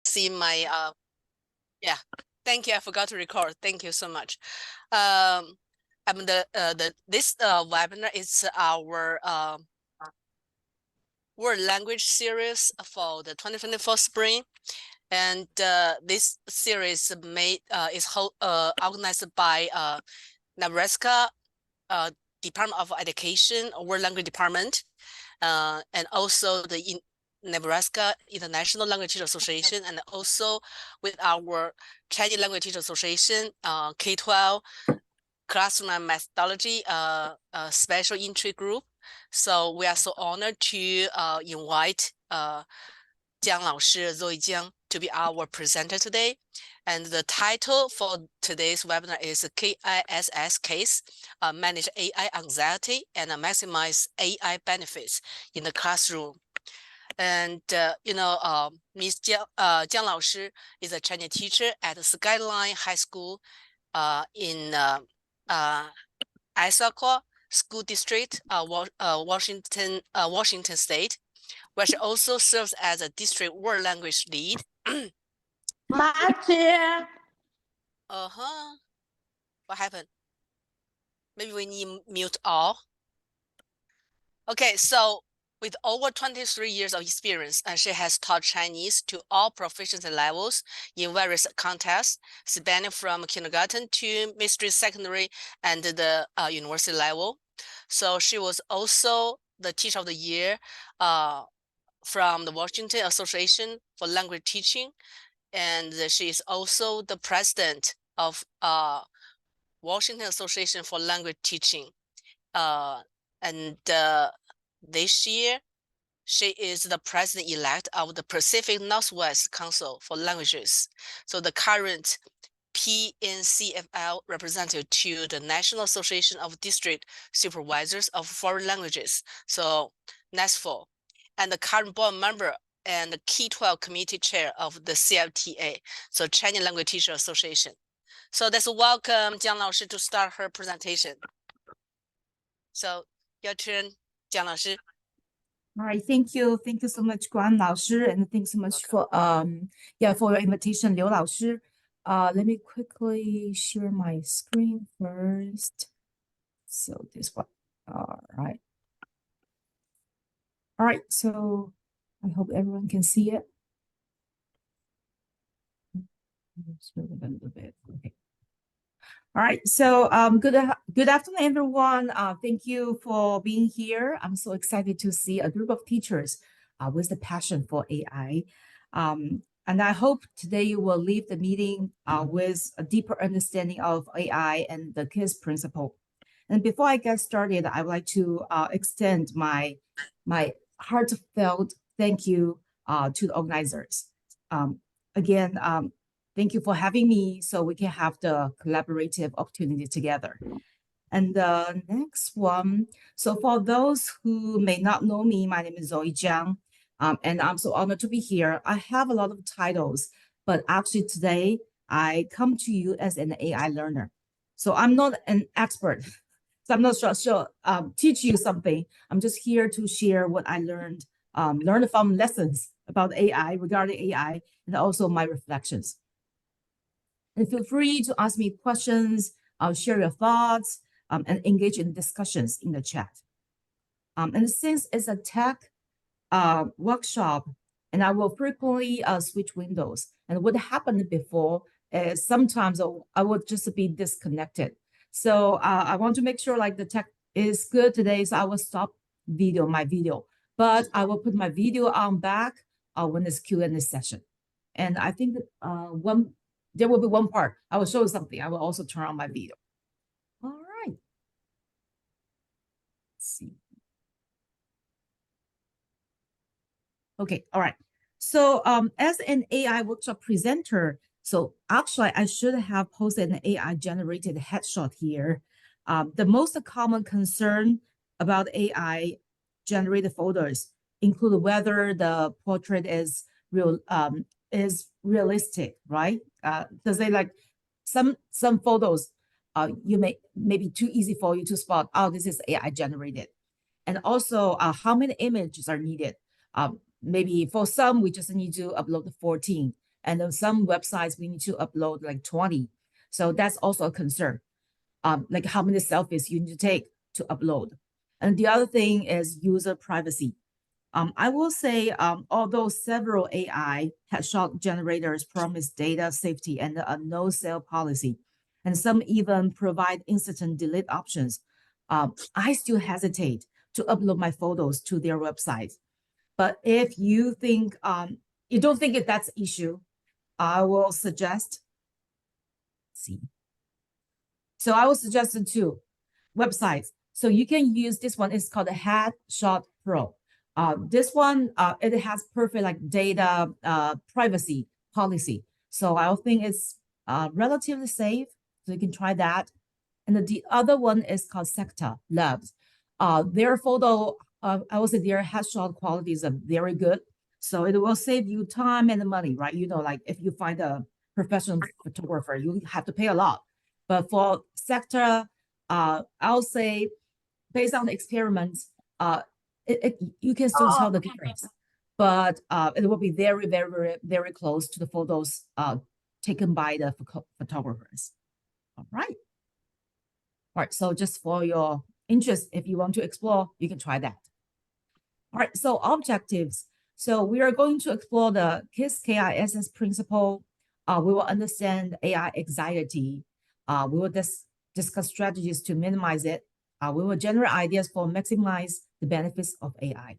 see my yeah. Thank you. I forgot to record. Thank you so much. I'm this webinar is our world language series for the 2024 spring, and this series is organized by Nebraska Department of Education World Language Department, and also the Nebraska International Language Teacher Association, and also with our Chinese Language Teacher Association, K-12 Classroom Methodology special entry group. So we are so honored to invite Jiang Laoshi, Zoe Jiang, to be our presenter today. And the title for today's webinar is K.I.S.S case, manage AI anxiety and maximize AI benefits in the classroom. And Ms. Jiang Laoshi is a Chinese teacher at Skyline High School in Issaquah School District, Washington State, where she also serves as a district world language lead. Martin. What happened? Maybe we need mute all. Okay, so with over 23 years of experience, she has taught Chinese to all proficiency levels in various contests, spanning from kindergarten to mystery secondary and the university level. So she was also the Teacher of the Year from the Washington Association for Language Teaching, and she is also the president of Washington Association for Language Teaching. This year, she is the president-elect of the Pacific Northwest Council for Languages. So the current PNCFL representative to the National Association of District Supervisors of Foreign Languages, so NASFO, and the current board member and the K-12 committee chair of the CFTA, so Chinese Language Teacher Association. So let's welcome Jiang Laoshi to start her presentation. So your turn, Jiang Laoshi. All right, thank you so much, Guan Laoshi, and thanks so much for for your invitation, Liu Laoshi. Let me quickly share my screen first. So this one. All right. So I hope everyone can see it. Just move it a little bit. Okay. All right, so good afternoon, everyone. Thank you for being here. I'm so excited to see a group of teachers with the passion for AI. And I hope today you will leave the meeting with a deeper understanding of AI and the K.I.S.S principle. And before I get started, I would like to extend my heartfelt thank you to the organizers. Again, thank you for having me so we can have the collaborative opportunity together. And the next one, so for those who may not know me, my name is Zoe Jiang, and I'm so honored to be here. I have a lot of titles, but actually today I come to you as an AI learner. So I'm not an expert, so I'm not sure teach you something. I'm just here to share what I learned from lessons about AI, regarding AI, and also my reflections. And feel free to ask me questions, share your thoughts, and engage in discussions in the chat. And since it's a tech workshop, and I will frequently switch windows. And what happened before is sometimes I would just be disconnected. So I want to make sure like the tech is good today, so I will stop my video. But I will put my video on back when it's Q&A session. And I think there will be one part. I will show you something. I will also turn on my video. All right. Let's see. Okay, all right. So as an AI workshop presenter, so actually I should have posted an AI generated headshot here. The most common concern about AI generated photos include whether the portrait is realistic, right? Because they like some photos, you may be too easy for you to spot. Oh, this is AI generated, and also how many images are needed. Maybe for some we just need to upload 14, And then some websites we need to upload like 20. So that's also a concern. Like how many selfies you need to take to upload. And the other thing is user privacy. I will say, although several AI headshot generators promise data safety and a no-sale policy, and some even provide instant delete options, I still hesitate to upload my photos to their website. But if you think you don't think that's an issue, I will suggest. See, so I will suggest two websites. So you can use this one. It's called the Headshot Pro. This one, it has perfect like data privacy policy. So I think it's relatively safe. So you can try that. And the other one is called Secta Labs. Their photo, I would say their headshot qualities are very good. So it will save you time and money, right? You know, like if you find a professional photographer, you have to pay a lot. But for Secta, I'll say based on the experiments, you can still tell the difference, but it will be very, very, very, very close to the photos taken by the photographers. All right. All right. So just for your interest, if you want to explore, you can try that. All right. So objectives. So we are going to explore the K.I.S.S. K.I.S.S principle. We will understand AI anxiety. We will discuss strategies to minimize it. We will generate ideas for maximize the benefits of AI.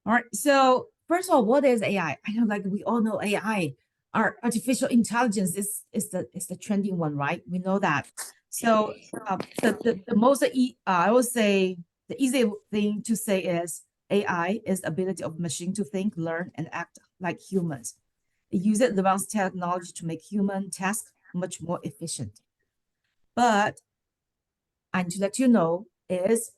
All right. So first of all, what is AI? I know, like we all know AI. Our artificial intelligence is the trending one, right? We know that. So the most I would say the easy thing to say is AI is the ability of machine to think, learn, and act like humans. It uses advanced technology to make human tasks much more efficient. But I need to let you know is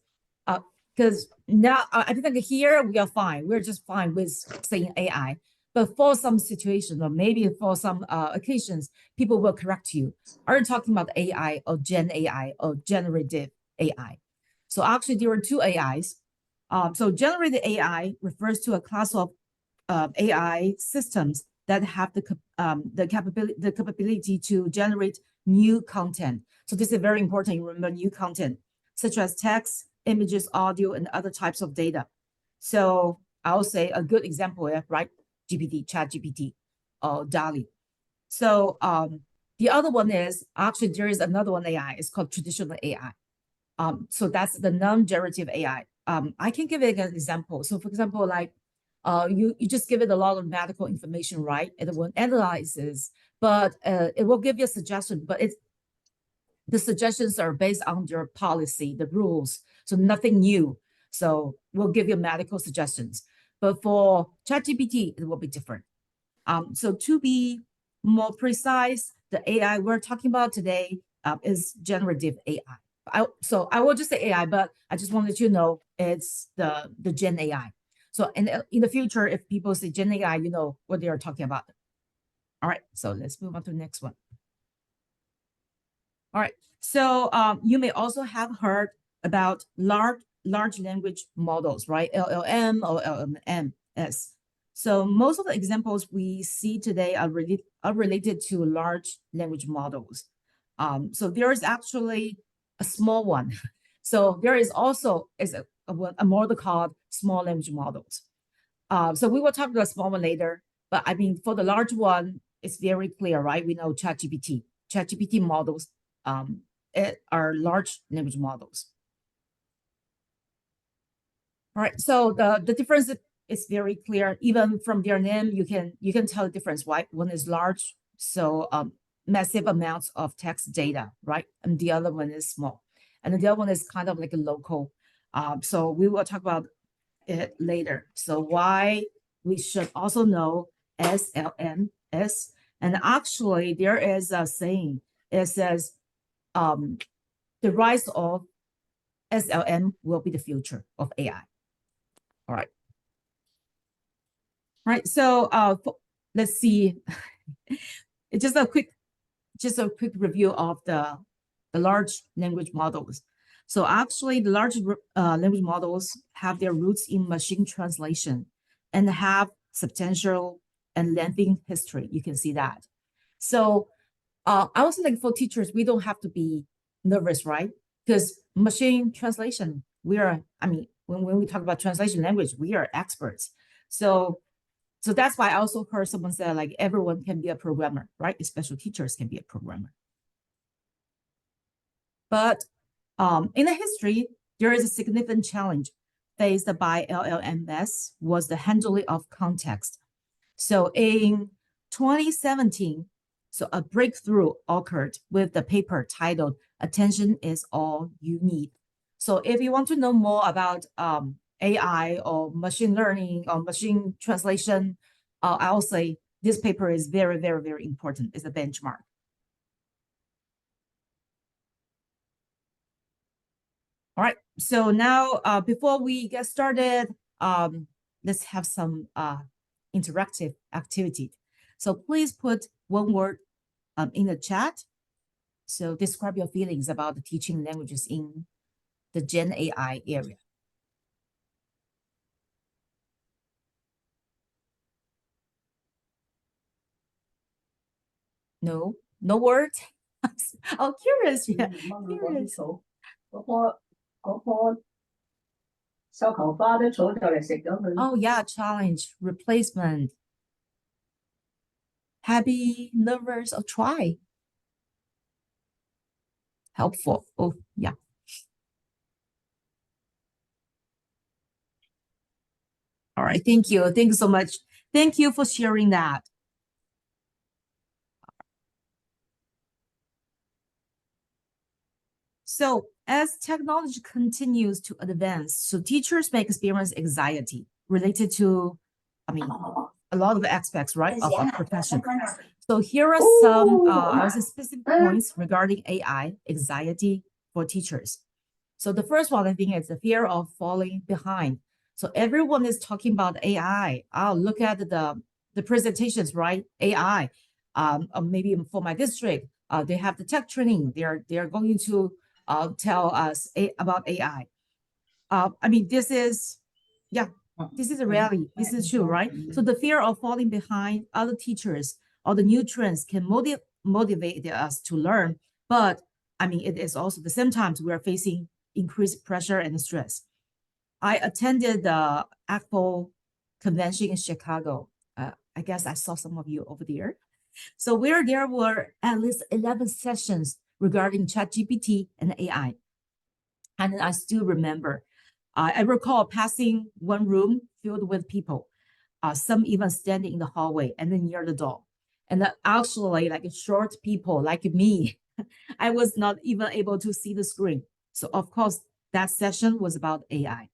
because now I think here we are fine. We're just fine with saying AI. But for some situations, or maybe for some occasions, people will correct you. Are you talking about AI or Gen AI or generative AI? So actually, there are two AIs. So generative AI refers to a class of AI systems that have the capability to generate new content. So this is very important. You remember new content, such as text, images, audio, and other types of data. So I'll say a good example is, right, GPT, Chat GPT, or DALL-E. So the other one is, actually there is another one AI. It's called traditional AI. So that's the non-generative AI. I can give it an example. So for example, like you just give it a lot of medical information, right? It will analyze, but it will give you a suggestion, but the suggestions are based on your policy, the rules, so nothing new. So we'll give you medical suggestions. But for ChatGPT, it will be different. So to be more precise, the AI we're talking about today is generative AI. So I will just say AI, but I just wanted you to know it's the Gen AI. So in the future, if people say Gen AI, you know what they are talking about. All right, so let's move on to the next one. All right, so you may also have heard about large language models, right? LLM or LMS. So most of the examples we see today are related to large language models. So there is actually a small one. So there is also a model called small language models. So we will talk about small one later, but I mean, for the large one, it's very clear, right? We know ChatGPT models are large language models. All right, so the difference is very clear. Even from their name, you can tell the difference, right? One is large, so massive amounts of text data, right? And the other one is small. And the other one is kind of like a local. So we will talk about it later. So why we should also know SLMS. And actually, there is a saying. It says, the rise of SLM will be the future of AI. All right. All right. So let's see. It's just a quick review of the large language models. So actually, the large language models have their roots in machine translation and have substantial, and lengthy history. You can see that. So I also like for teachers, we don't have to be nervous, right? Because machine translation, when we talk about translation language, we are experts. So that's why I also heard someone say like everyone can be a programmer, right? Especially teachers can be a programmer. But in the history, there is a significant challenge faced by LLMS was the handling of context. So in 2017, so a breakthrough occurred with the paper titled "Attention is All You Need." So if you want to know more about AI or machine learning or machine translation, I'll say this paper is very, very, very important. It's a benchmark. All right, so now before we get started, let's have some interactive activity. So please put one word in the chat. So describe your feelings about the teaching languages in the Gen AI area. No, no words. Oh, curious, yeah, curious. 嗰棵繡球花啲草就嚟食咗佢。Oh yeah, challenge, replacement. Happy, nervous, or try. Helpful. Oh yeah. All right, thank you. Thank you so much. Thank you for sharing that. So as technology continues to advance, so teachers may experience anxiety related to, a lot of aspects, right, of a profession. So here are some specific points regarding AI anxiety for teachers. So the first one, I think, is the fear of falling behind. So everyone is talking about AI. Oh, look at the presentations, right? AI. Maybe for my district, they have the tech training. They're going to tell us about AI. This is a reality. This is true, right? So the fear of falling behind other teachers or the new trends can motivate us to learn. But it is also the same time we are facing increased pressure and stress. I attended the Apple convention in Chicago. I guess I saw some of you over there. So where there were at least 11 sessions regarding ChatGPT and AI. And I still remember, I recall passing one room filled with people, some even standing in the hallway and then near the door. And actually, like short people like me, I was not even able to see the screen. So of course, that session was about AI.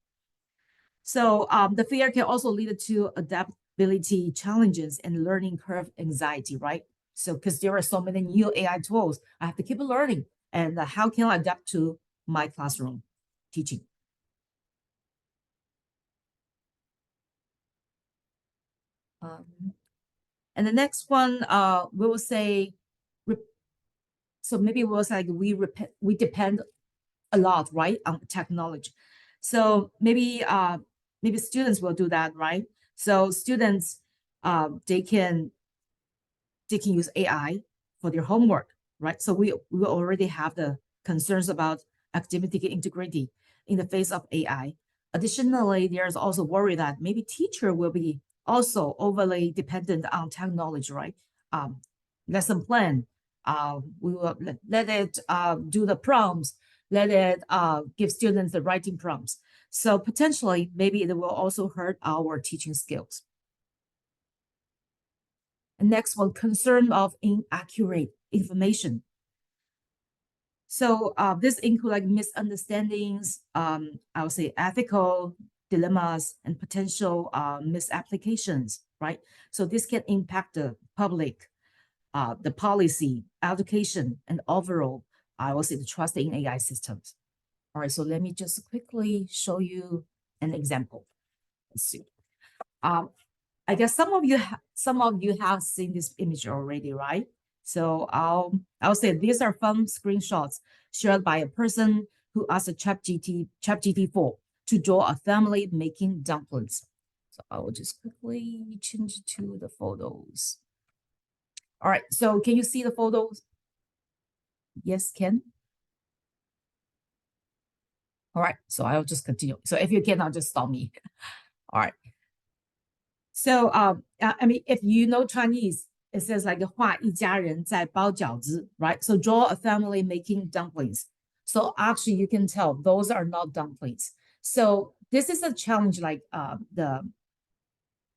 So the fear can also lead to adaptability challenges and learning curve anxiety, right? So because there are so many new AI tools, I have to keep learning. And how can I adapt to my classroom teaching? And the next one, we will say, so maybe it was like we depend a lot, right, on technology. So maybe students will do that, right? So students, they can use AI for their homework, right? So we already have the concerns about academic integrity in the face of AI. Additionally, there's also worry that maybe teacher will be also overly dependent on technology, right? Lesson plan, we will let it do the prompts, let it give students the writing prompts. So potentially, maybe it will also hurt our teaching skills. And next one, concern of inaccurate information. So this include like misunderstandings, I would say ethical dilemmas and potential misapplications, right? So this can impact the public, the policy, education, and overall, I will say the trust in AI systems. All right, so let me just quickly show you an example. Let's see. I guess some of you have seen this image already, right? So I'll say these are fun screenshots shared by a person who asked a ChatGPT 4 to draw a family making dumplings. So I will just quickly change to the photos. All right, so can you see the photos? Yes, Ken? All right, so I'll just continue. So if you cannot, just stop me. All right. So I mean, if you know Chinese, it says like 画一家人在包饺子, right? So draw a family making dumplings. So actually you can tell those are not dumplings. So this is a challenge like the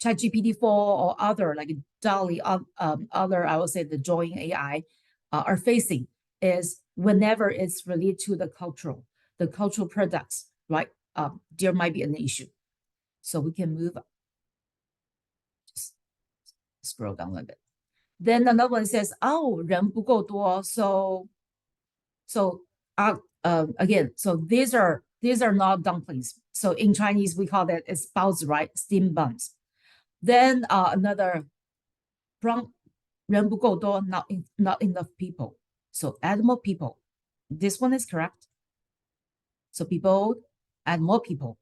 ChatGPT-4 or other like Dolly, other, I would say the drawing AI are facing is whenever it's related to the cultural products, right? There might be an issue. So we can move, just scroll down a little bit. Then another one says, oh, 人不够多. So again, so these are not dumplings. So in Chinese, we call that it's 包子, right? Steamed buns. Then another from 人不够多, not enough people. So add more people. This one is correct. So people, add more people.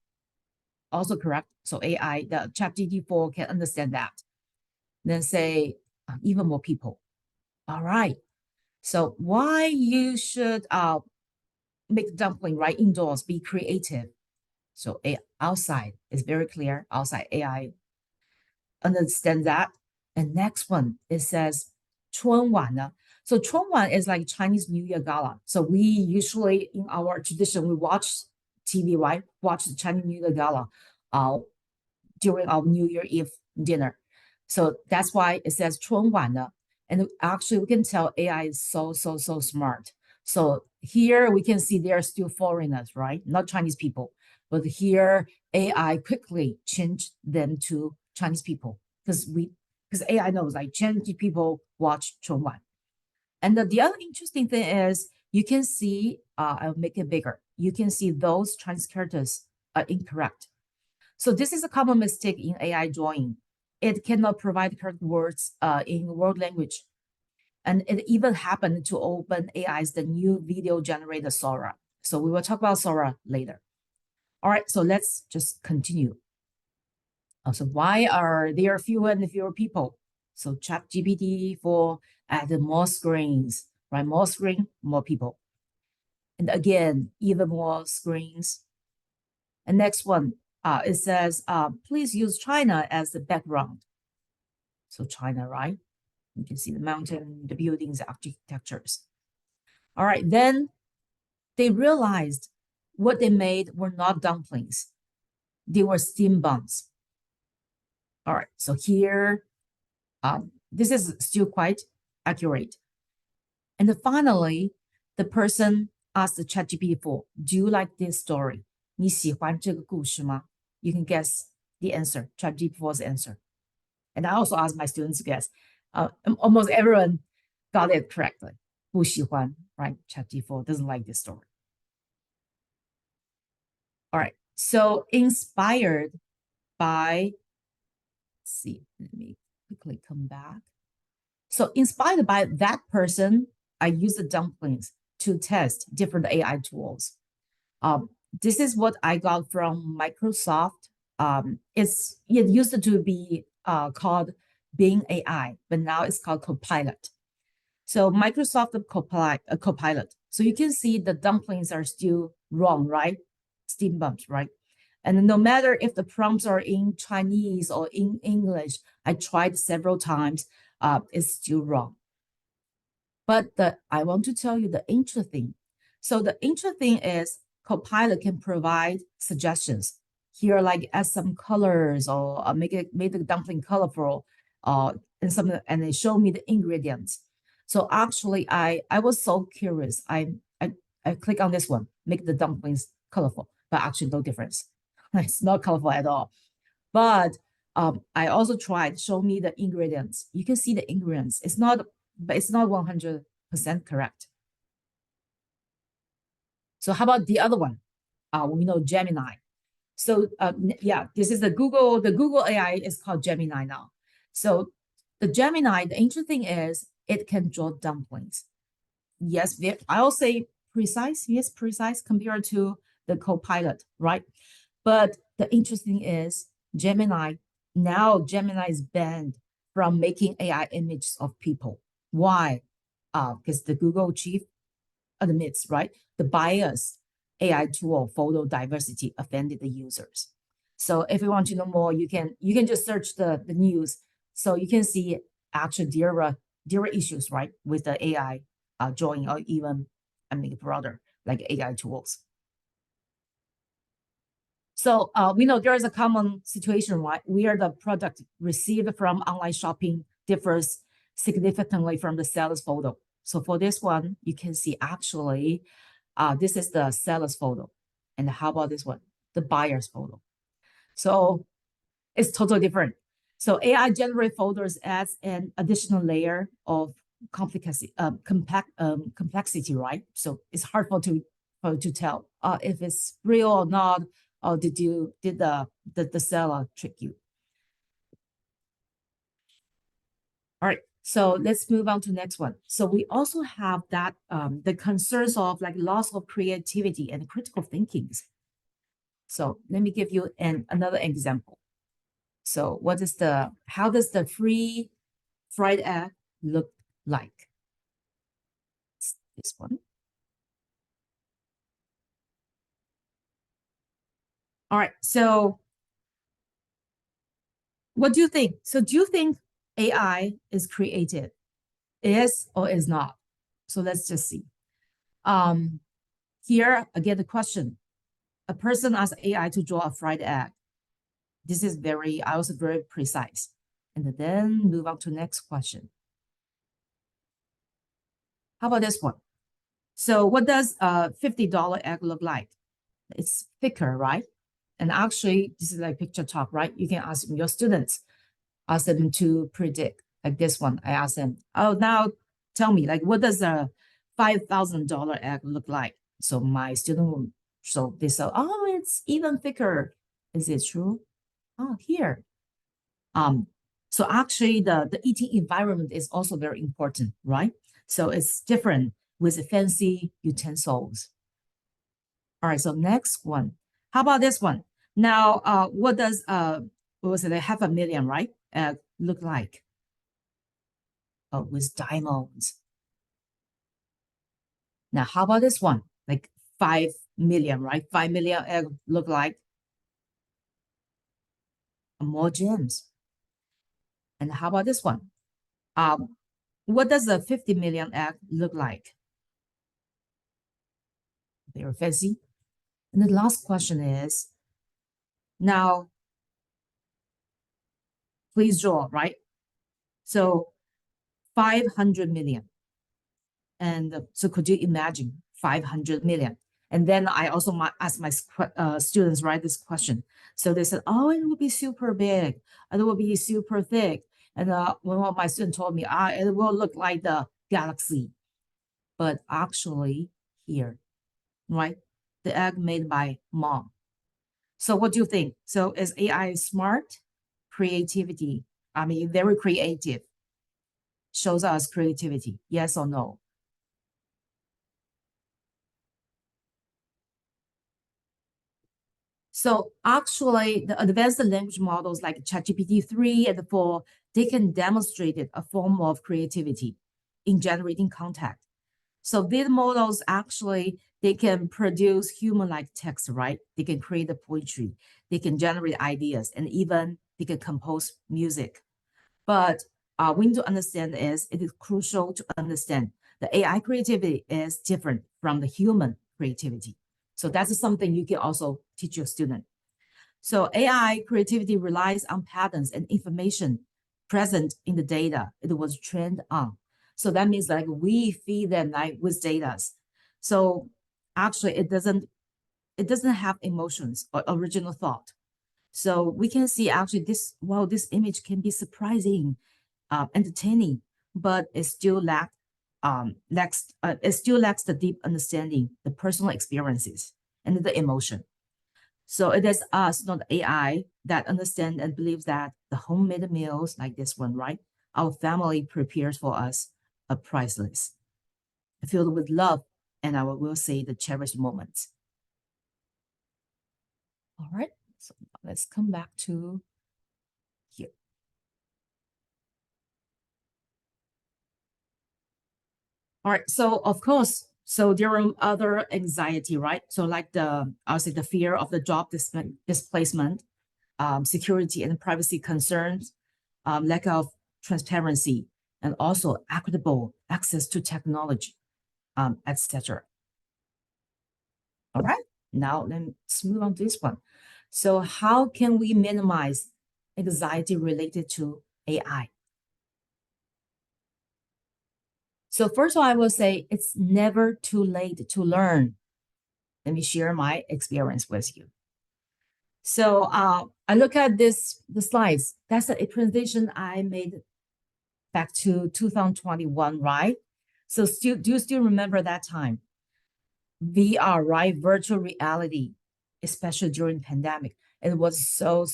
Also correct. So AI, the ChatGPT-4 can understand that. Then say even more people. All right. So why you should make dumpling right indoors, be creative. So outside is very clear. Outside AI understand that. And next one, it says 春晚呢. So 春晚 is like Chinese New Year gala. So we usually in our tradition we watch TV, right? Watch the Chinese New Year gala during our New Year Eve dinner. So that's why it says 春晚呢. And actually we can tell AI is so smart. So here we can see they're still foreigners, right? Not Chinese people. But here AI quickly changed them to Chinese people because AI knows like Chinese people watch 春晚. And the other interesting thing is you can see, I'll make it bigger. You can see those Chinese characters are incorrect. So this is a common mistake in AI drawing. It cannot provide correct words in world language. And it even happened to OpenAI's the new video generator Sora. So we will talk about Sora later. All right, so let's just continue. So why are there fewer and fewer people? So ChatGPT-4 added more screens, right? More screen, more people. And again, even more screens. And next one, it says, please use China as the background. So China, right? You can see the mountain, the buildings, architectures. All right, then they realized what they made were not dumplings. They were steam buns. All right, so here, this is still quite accurate. And then finally, the person asked the ChatGPT-4, do you like this story? 你喜欢这个故事吗? You can guess the answer, ChatGPT-4's answer. And I also asked my students to guess. Almost everyone got it correctly. 不喜欢, right? ChatGPT-4 doesn't like this story. All right, so inspired by, let's see, let me quickly come back. So inspired by that person, I use the dumplings to test different AI tools. This is what I got from Microsoft. It used to be called Bing AI, but now it's called Copilot. So Microsoft Copilot. So you can see the dumplings are still wrong, right? Steam bumps, right? And no matter if the prompts are in Chinese or in English, I tried several times, it's still wrong. But I want to tell you the interesting. So the interesting is Copilot can provide suggestions. Here, like add some colors or make the dumpling colorful, and they show me the ingredients. So actually, I was so curious. I click on this one, make the dumplings colorful, but actually no difference. It's not colorful at all. But I also tried show me the ingredients. You can see the ingredients. It's not 100% correct. So how about the other one? We know Gemini. So yeah, this is the Google AI is called Gemini now. So the Gemini, the interesting is it can draw dumplings. Yes, I'll say precise. Yes, precise compared to the Copilot, right? But the interesting is Gemini now Gemini is banned from making AI images of people. Why? Because the Google chief admits, right, the bias AI tool photo diversity offended the users. So if you want to know more, you can just search the news. So you can see actually there are issues, right, with the AI drawing, or even broader, like AI tools. So we know there is a common situation, right, where the product received from online shopping differs significantly from the seller's photo. So for this one, you can see actually this is the seller's photo. And how about this one? The buyer's photo. So it's totally different. So AI generate photos adds an additional layer of complexity, right? So it's hard to tell if it's real or not, or did the seller trick you? All right, so let's move on to the next one. So we also have that the concerns of like loss of creativity and critical thinking. So let me give you another example. So how does the free fried egg look like? It's this one. All right, so what do you think? So do you think AI is creative? Is or is not? So let's just see. Here again, the question. A person asks AI to draw a fried egg. This is also very precise. And then move on to next question. How about this one? So what does a $50 egg look like? It's thicker, right? And actually, this is like picture talk, right? You can ask your students, ask them to predict. Like this one, I asked them, oh, now tell me, like, what does a $5,000 egg look like? So my student, so they said, oh, it's even thicker. Is it true? Oh, here. So actually the eating environment is also very important, right? So it's different with fancy utensils. All right, so next one. How about this one? Now, what does what was it, like $500,000, right? Look like? Oh, with diamonds. Now, how about this one? Like 5 million, right? 5 million look like more gems. And how about this one? What does a 50 million egg look like? Very fancy. And the last question is, now, please draw, right? So 500 million. And so could you imagine 500 million? And then I also ask my students, right, this question. So they said, oh, it will be super big. And it will be super thick. And one of my students told me, it will look like the galaxy. But actually here, right, the egg made by mom. So what do you think? So is AI smart? Creativity, very creative. Shows us creativity, yes or no? So actually, the advanced language models like ChatGPT 3 and 4, they can demonstrate a form of creativity in generating content. So these models actually, they can produce human-like text, right? They can create a poetry, they can generate ideas, and even they can compose music. But we need to understand is it is crucial to understand the AI creativity is different from the human creativity. So that's something you can also teach your student. So AI creativity relies on patterns and information present in the data it was trained on. So that means like we feed them like with data. So actually it doesn't have emotions or original thought. So we can see actually this image can be surprising, entertaining, but it still lacks the deep understanding, the personal experiences, and the emotion. So it is us, not AI, that understand and believe that the homemade meals like this one, right? Our family prepares for us are priceless, filled with love, and I will say the cherished moments. All right, so let's come back to All right. So of course, so there are other anxiety, right? So like I'll say the fear of the job displacement, security and privacy concerns, lack of transparency, and also equitable access to technology, etc. All right. Now let's move on to this one. So how can we minimize anxiety related to AI? So first of all, I will say it's never too late to learn. Let me share my experience with you. So I look at the slides. That's a presentation I made back to 2021, right? So do you still remember that time? VR, right? Virtual reality, especially during pandemic. It was so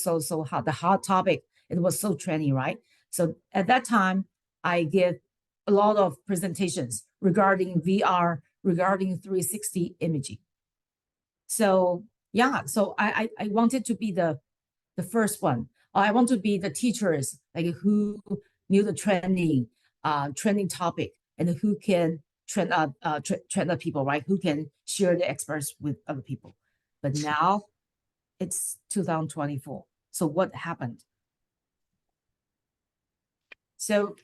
hot, the hot topic. It was so trendy, right? So at that time, I give a lot of presentations regarding VR, regarding 360 imaging. So yeah, so I wanted to be the first one. I want to be the teachers like who knew the trending topic and who can train the people, right? Who can share the experts with other people. But now it's 2024. So what happened? So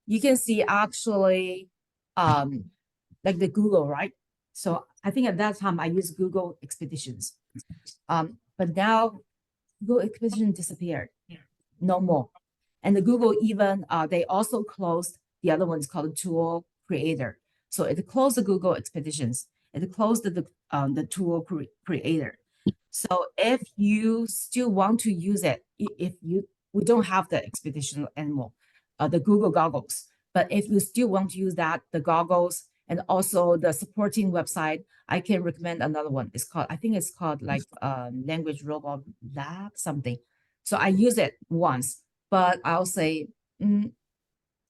you can see actually like the Google, right? So I think at that time I used Google Expeditions. But now Google Expedition disappeared. No more. And the Google even they also closed the other one is called Tool Creator. So it closed the Google Expeditions. It closed the Tool Creator. So if you still want to use it, if you we don't have the Expedition anymore, the Google goggles. But if you still want to use that, the goggles and also the supporting website, I can recommend another one. It's called I think it's called like Language Robot Lab something. So I use it once, but I'll say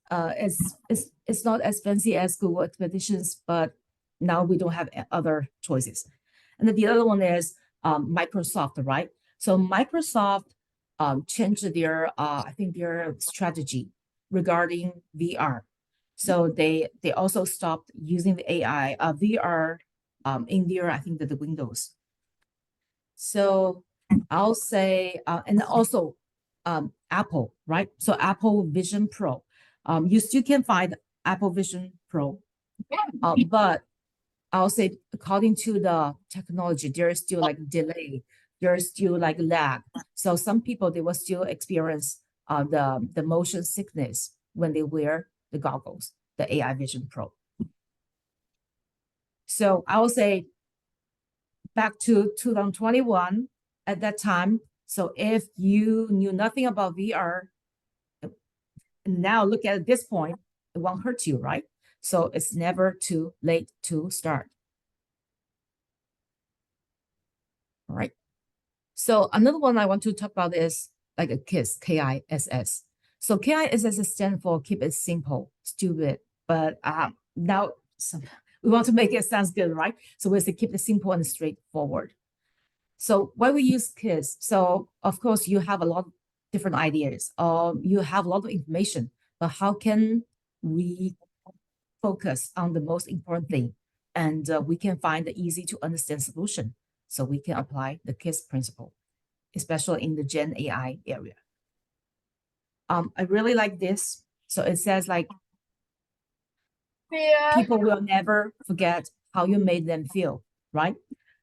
it's not as fancy as Google Expeditions, but now we don't have other choices. And then the other one is Microsoft, right? So Microsoft changed their I think their strategy regarding VR. So they also stopped using the AI VR in their I think that the Windows. So I'll say and also Apple, right? So Apple Vision Pro. You still can find Apple Vision Pro, but I'll say according to the technology, there is still like delay, there is still like lag. So some people they will still experience the motion sickness when they wear the goggles, the AI Vision Pro. So I will say back to 2021 at that time. So if you knew nothing about VR, now look at this point, it won't hurt you, right? So it's never too late to start. All right. So another one I want to talk about is like a KISS, K-I-S-S. So K-I-S-S stands for keep it simple, stupid. But now we want to make it sound good, right? So we say keep it simple and straightforward. So why we use KISS? So of course you have a lot of different ideas, you have a lot of information, but how can we focus on the most important thing and we can find the easy to understand solution so we can apply the KISS principle, especially in the Gen AI area. I really like this. So it says like, people will never forget how you made them feel, right?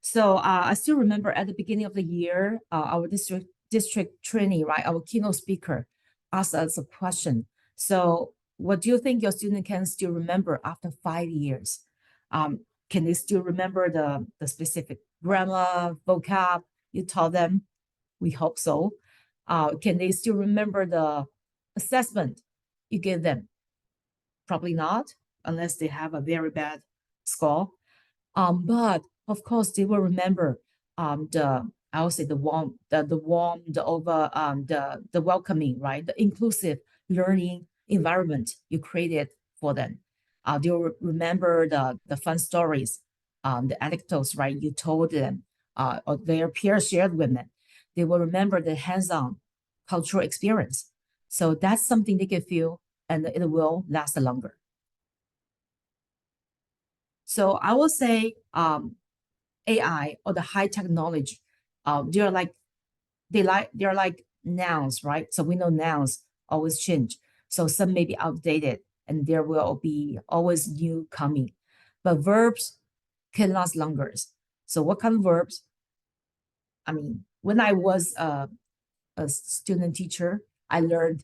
So I still remember at the beginning of the year, our district trainee, right, our keynote speaker asked us a question. So what do you think your student can still remember after 5 years? Can they still remember the specific grammar, vocab you taught them? We hope so. Can they still remember the assessment you gave them? Probably not, unless they have a very bad score. But of course, they will remember the I would say the warm, the over the welcoming, right? The inclusive learning environment you created for them. They'll remember the fun stories, the anecdotes, right? You told them, or their peers shared with them. They will remember the hands-on cultural experience. So that's something they can feel, and it will last longer. So I will say AI or the high technology, they're like they're like nouns, right? So we know nouns always change. So some may be outdated and there will be always new coming. But verbs can last longer. So what kind of verbs? I mean, when I was a student teacher, I learned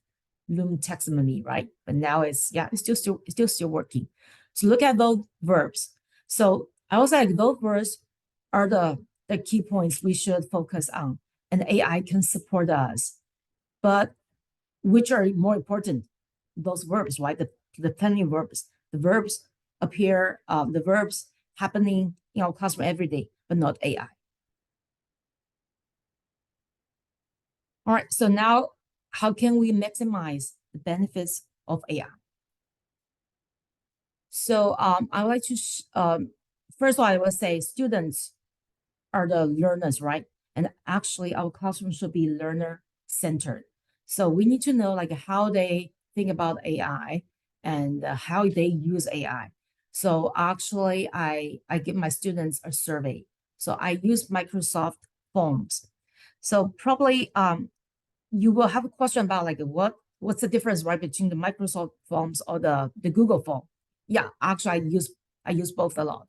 Loom taxonomy, right? But now it's still working. So look at those verbs. So I was like, those verbs are the key points we should focus on, and AI can support us. But which are more important? Those verbs, right? The pending verbs. The verbs appear, the verbs happening in our classroom every day, but not AI. All right, so now how can we maximize the benefits of AI? So I would like to, first of all, I will say students are the learners, right? And actually our classroom should be learner centered. So we need to know like how they think about AI and how they use AI. So actually I give my students a survey. So I use Microsoft Forms. So probably you will have a question about like what's the difference, right, between the Microsoft Forms or the Google Form. Yeah, actually I use both a lot.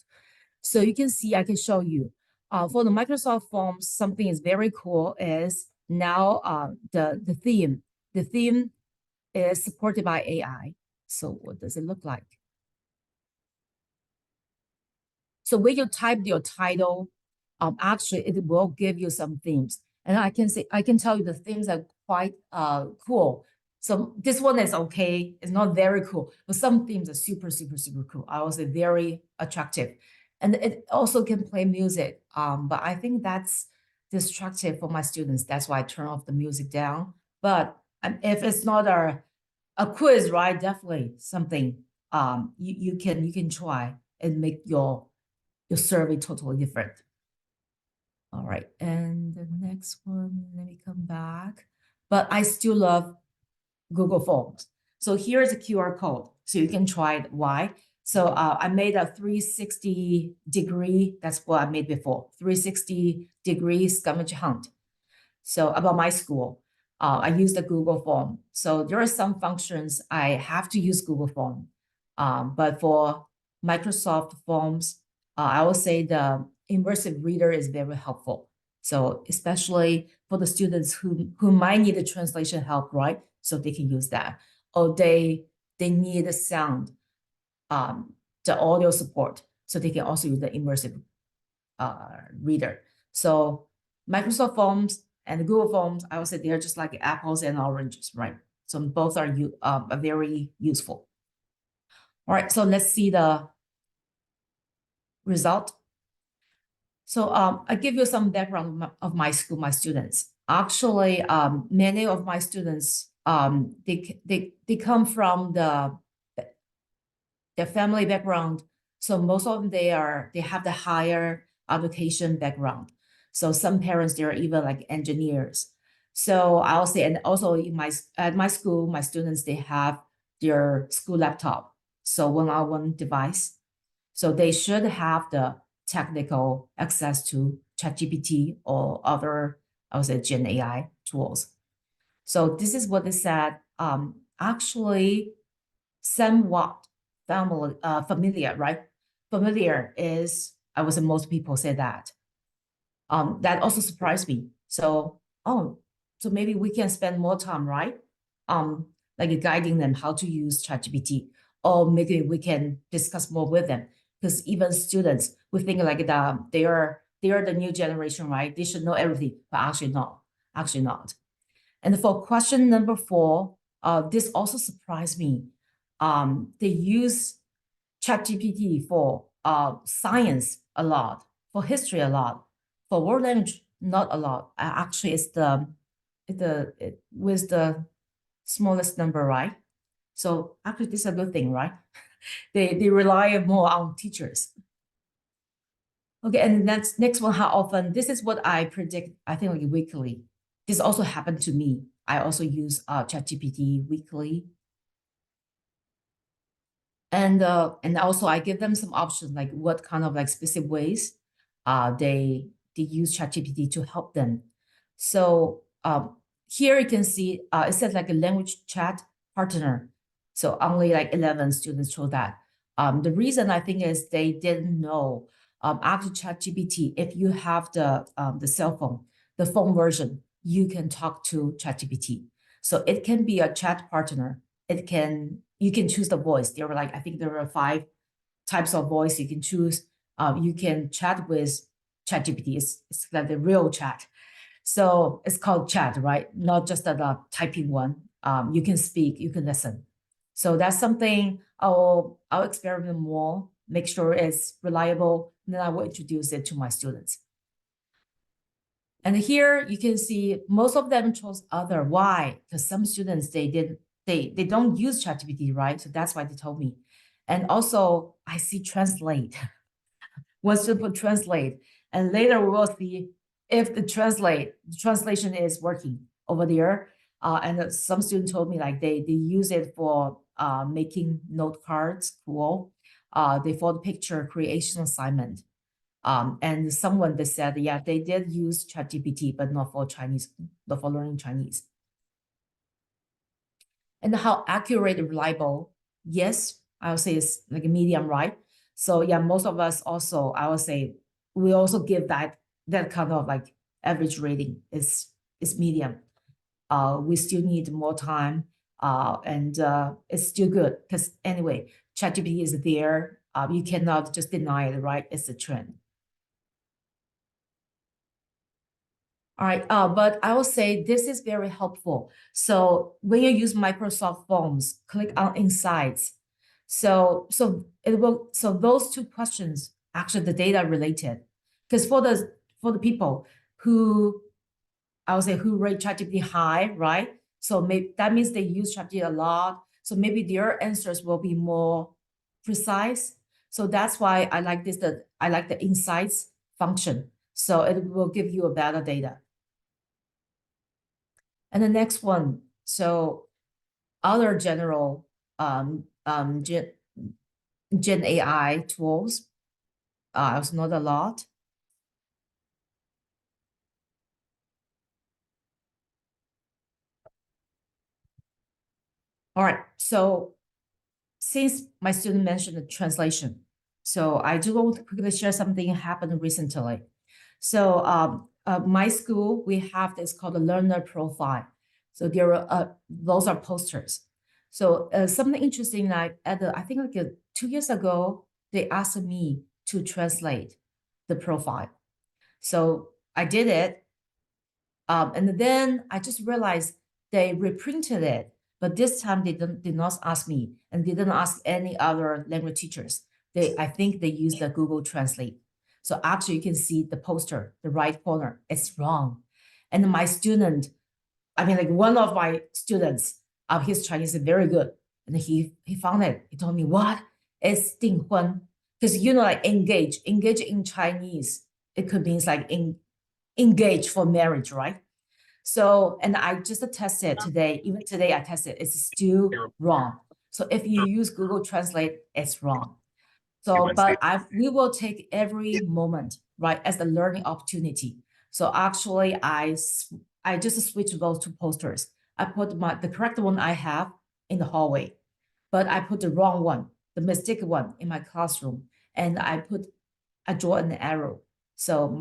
So you can see, I can show you. For the Microsoft Forms, something is very cool is now the theme is supported by AI. So what does it look like? So when you type your title, actually it will give you some themes. And I can tell you the themes are quite cool. So this one is okay, it's not very cool, but some themes are super, super, super cool. I would say very attractive. And it also can play music. But I think that's distractive for my students. That's why I turn off the music down. But if it's not a quiz, right? Definitely something you can try and make your survey totally different. All right, and the next one, let me come back. But I still love Google Forms. So here's a QR code, so you can try it. Why? So I made a 360-degree, that's what I made before, 360-degree scavenger hunt. So about my school, I use the Google Form. So there are some functions I have to use Google Form. But for Microsoft Forms, I will say the immersive reader is very helpful. So especially for the students who might need a translation help, right? So they can use that. Or they need a sound, the audio support. So they can also use the immersive reader. So Microsoft Forms and Google Forms, I would say they're just like apples and oranges, right? So both are very useful. All right, so let's see the result. So I give you some background of my school, my students. Actually, many of my students, they come from their family background. So most of them, they have the higher education background. So some parents, they're even like engineers. So I'll say, and also at my school, my students, they have their school laptop. So one-on-one device. So they should have the technical access to ChatGPT or other, I would say, Gen AI tools. So this is what they said. Actually, somewhat familiar, right? Familiar is, I would say most people say that. That also surprised me. So, so maybe we can spend more time, right? Like guiding them how to use ChatGPT, or maybe we can discuss more with them. Because even students, we think like they are the new generation, right? They should know everything, but actually not. And for question number 4, this also surprised me. They use ChatGPT for science a lot, for history a lot, for world language not a lot. Actually, it's with the smallest number, right? So actually, this is a good thing, right? They rely more on teachers. Okay, and next one, how often? This is what I predict, I think like weekly. This also happened to me. I also use ChatGPT weekly. And also I give them some options, like what kind of like specific ways they use ChatGPT to help them. So here you can see it says like a language chat partner. So only like 11 students chose that. The reason I think is they didn't know after ChatGPT, if you have the cell phone, the phone version, you can talk to ChatGPT. So it can be a chat partner. You can choose the voice. There were like, I think there were 5 types of voice you can choose. You can chat with ChatGPT. It's like the real chat. So it's called chat, right? Not just the typing one. You can speak, you can listen. So that's something I'll experiment more, make sure it's reliable, and then I will introduce it to my students. And here you can see most of them chose other. Why? Because some students they don't use ChatGPT, right? So that's why they told me. And also I see translate. One student put translate, and later we will see if the translation is working over there. And some students told me like they use it for making note cards, cool. They for the picture creation assignment. And someone they said, yeah, they did use ChatGPT, but not for Chinese, not for learning Chinese. And how accurate and reliable? Yes, I would say it's like a medium, right? So yeah, most of us also, I would say, we also give that kind of like average rating is medium. We still need more time, and it's still good because anyway, ChatGPT is there. You cannot just deny it, right? It's a trend. All right, but I will say this is very helpful. So when you use Microsoft Forms, click on Insights. So those 2 questions actually the data related, because for the people who I would say who rate ChatGPT high, right? So maybe that means they use ChatGPT a lot. So maybe their answers will be more precise. So that's why I like I like the Insights function. So it will give you a better data. And the next one, so other general Gen AI tools, it's not a lot. All right, so since my student mentioned the translation, so I do want to quickly share something happened recently. So my school, we have this called a learner profile. So there are those are posters. So something interesting, like I think like 2 years ago, they asked me to translate the profile. So I did it, and then I just realized they reprinted it, but this time they did not ask me and didn't ask any other language teachers. I think they used the Google Translate. So actually you can see the poster, the right corner, it's wrong. And my student, I mean, like one of my students, his Chinese is very good. And he found it. He told me, what? It's 订婚. Because like engage in Chinese, it could mean like engage for marriage, right? So, and I just tested today, even today I tested, it's still wrong. So if you use Google Translate, it's wrong. So, but we will take every moment, right, as a learning opportunity. So actually, I just switched those 2 posters. I put the correct one I have in the hallway, but I put the wrong one, the mistake one in my classroom, and I draw an arrow. So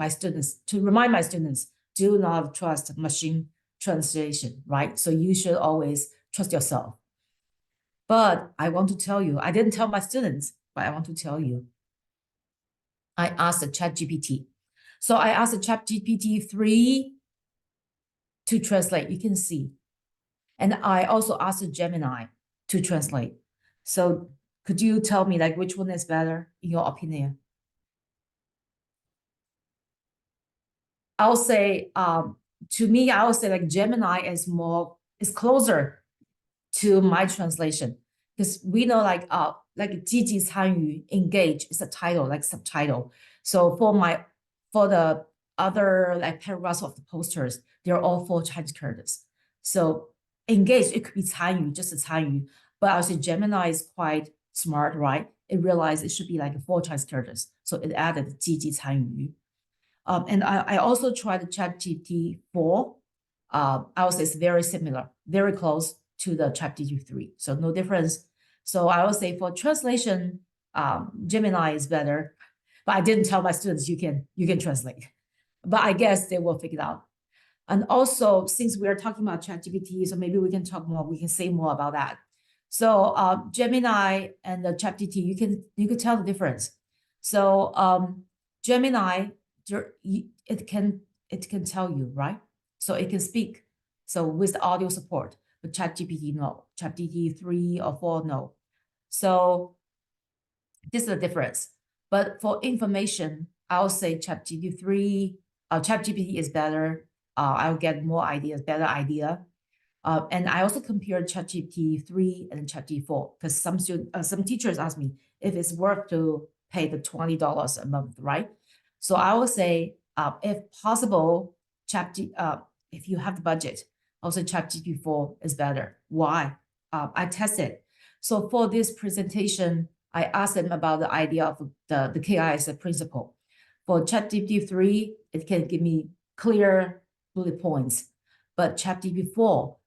to remind my students, do not trust machine translation, right? So you should always trust yourself. But I want to tell you, I didn't tell my students, but I want to tell you, I asked the ChatGPT. So I asked the ChatGPT 3 to translate, you can see. And I also asked the Gemini to translate. So could you tell me like which one is better in your opinion? I'll say, to me, I would say like Gemini is closer to my translation because we know like 积极参与 engage is a title like subtitle. So for the other like paragraphs of the posters, they're all for Chinese characters. So engage it could be 参与 just a 参与, but I would say Gemini is quite smart, right? It realized it should be like 4 choice characters. So it added 积极参与. And I also tried the ChatGPT 4. I would say it's very similar, very close to the ChatGPT 3. So no difference. So I would say for translation, Gemini is better. But I didn't tell my students you can translate. But I guess they will figure it out. And also, since we are talking about ChatGPT, so maybe we can talk more, we can say more about that. So Gemini and the ChatGPT, you can tell the difference. So Gemini, it can tell you, right? So it can speak. So with the audio support, but ChatGPT, no. ChatGPT 3 or 4, no. So this is the difference. But for information, I'll say ChatGPT 3, ChatGPT is better. I'll get more ideas, better idea. And I also compared ChatGPT 3 and ChatGPT 4 because some teachers ask me if it's worth to pay the $20 a month, right? So I will say, if possible, if you have the budget, also ChatGPT 4 is better. Why? I tested. So for this presentation, I asked them about the idea of the K.I.S. principle. For ChatGPT 3, it can give me clear bullet points, but ChatGPT 4,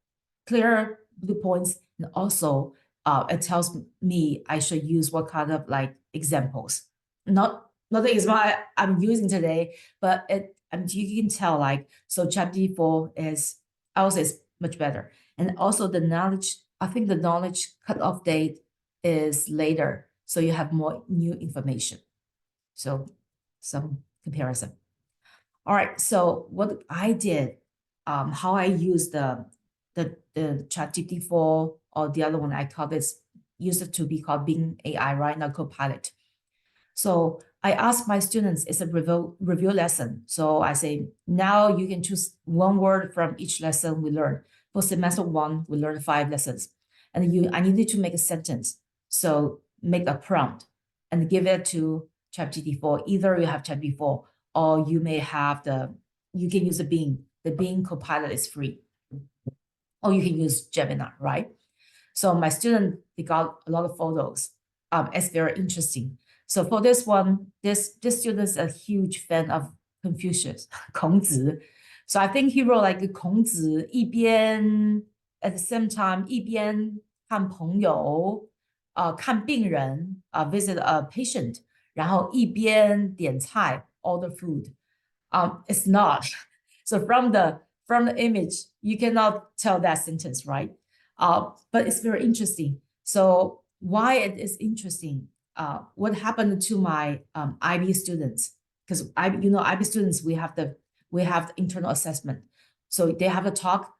clear bullet points, and also it tells me I should use what kind of like examples. Not the example I'm using today, but you can tell like, so ChatGPT 4 is, I would say it's much better. And also the knowledge, I think the knowledge cutoff date is later. So you have more new information. So some comparison. All right, so what I did, how I used the ChatGPT 4 or the other one I call this, used it to be called Bing AI, right? Not Copilot. So I asked my students, it's a review lesson. So I say, now you can choose one word from each lesson we learned. For semester 1, we learned 5 lessons. And I needed to make a sentence. So make a prompt and give it to ChatGPT 4. Either you have ChatGPT 4 or you may have you can use the Bing. The Bing Copilot is free. Or you can use Gemini, right? So my student, they got a lot of photos. It's very interesting. So for this one, this student is a huge fan of Confucius, 孔子. So I think he wrote like 孔子一边 at the same time 一边看朋友，看病人，visit a patient，然后一边点菜 order food. It's not. So from the image, you cannot tell that sentence, right? But it's very interesting. So why it is interesting? What happened to my IB students? Because IB students, we have the internal assessment, so they have to talk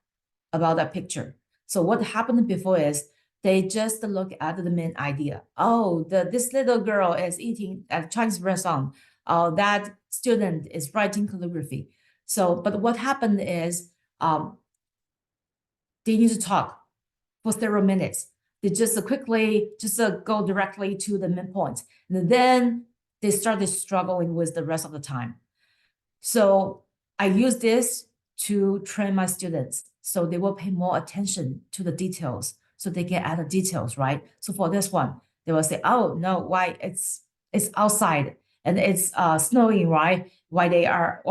about that picture. So what happened before is they just look at the main idea. Oh, this little girl is eating at a Chinese restaurant. That student is writing calligraphy. So, but what happened is they need to talk for several minutes. They just quickly go directly to the main point. And then they started struggling with the rest of the time. So I use this to train my students. So they will pay more attention to the details. So they can add the details, right? So for this one, they will say, oh, no, why it's outside and it's snowing, right? Why they are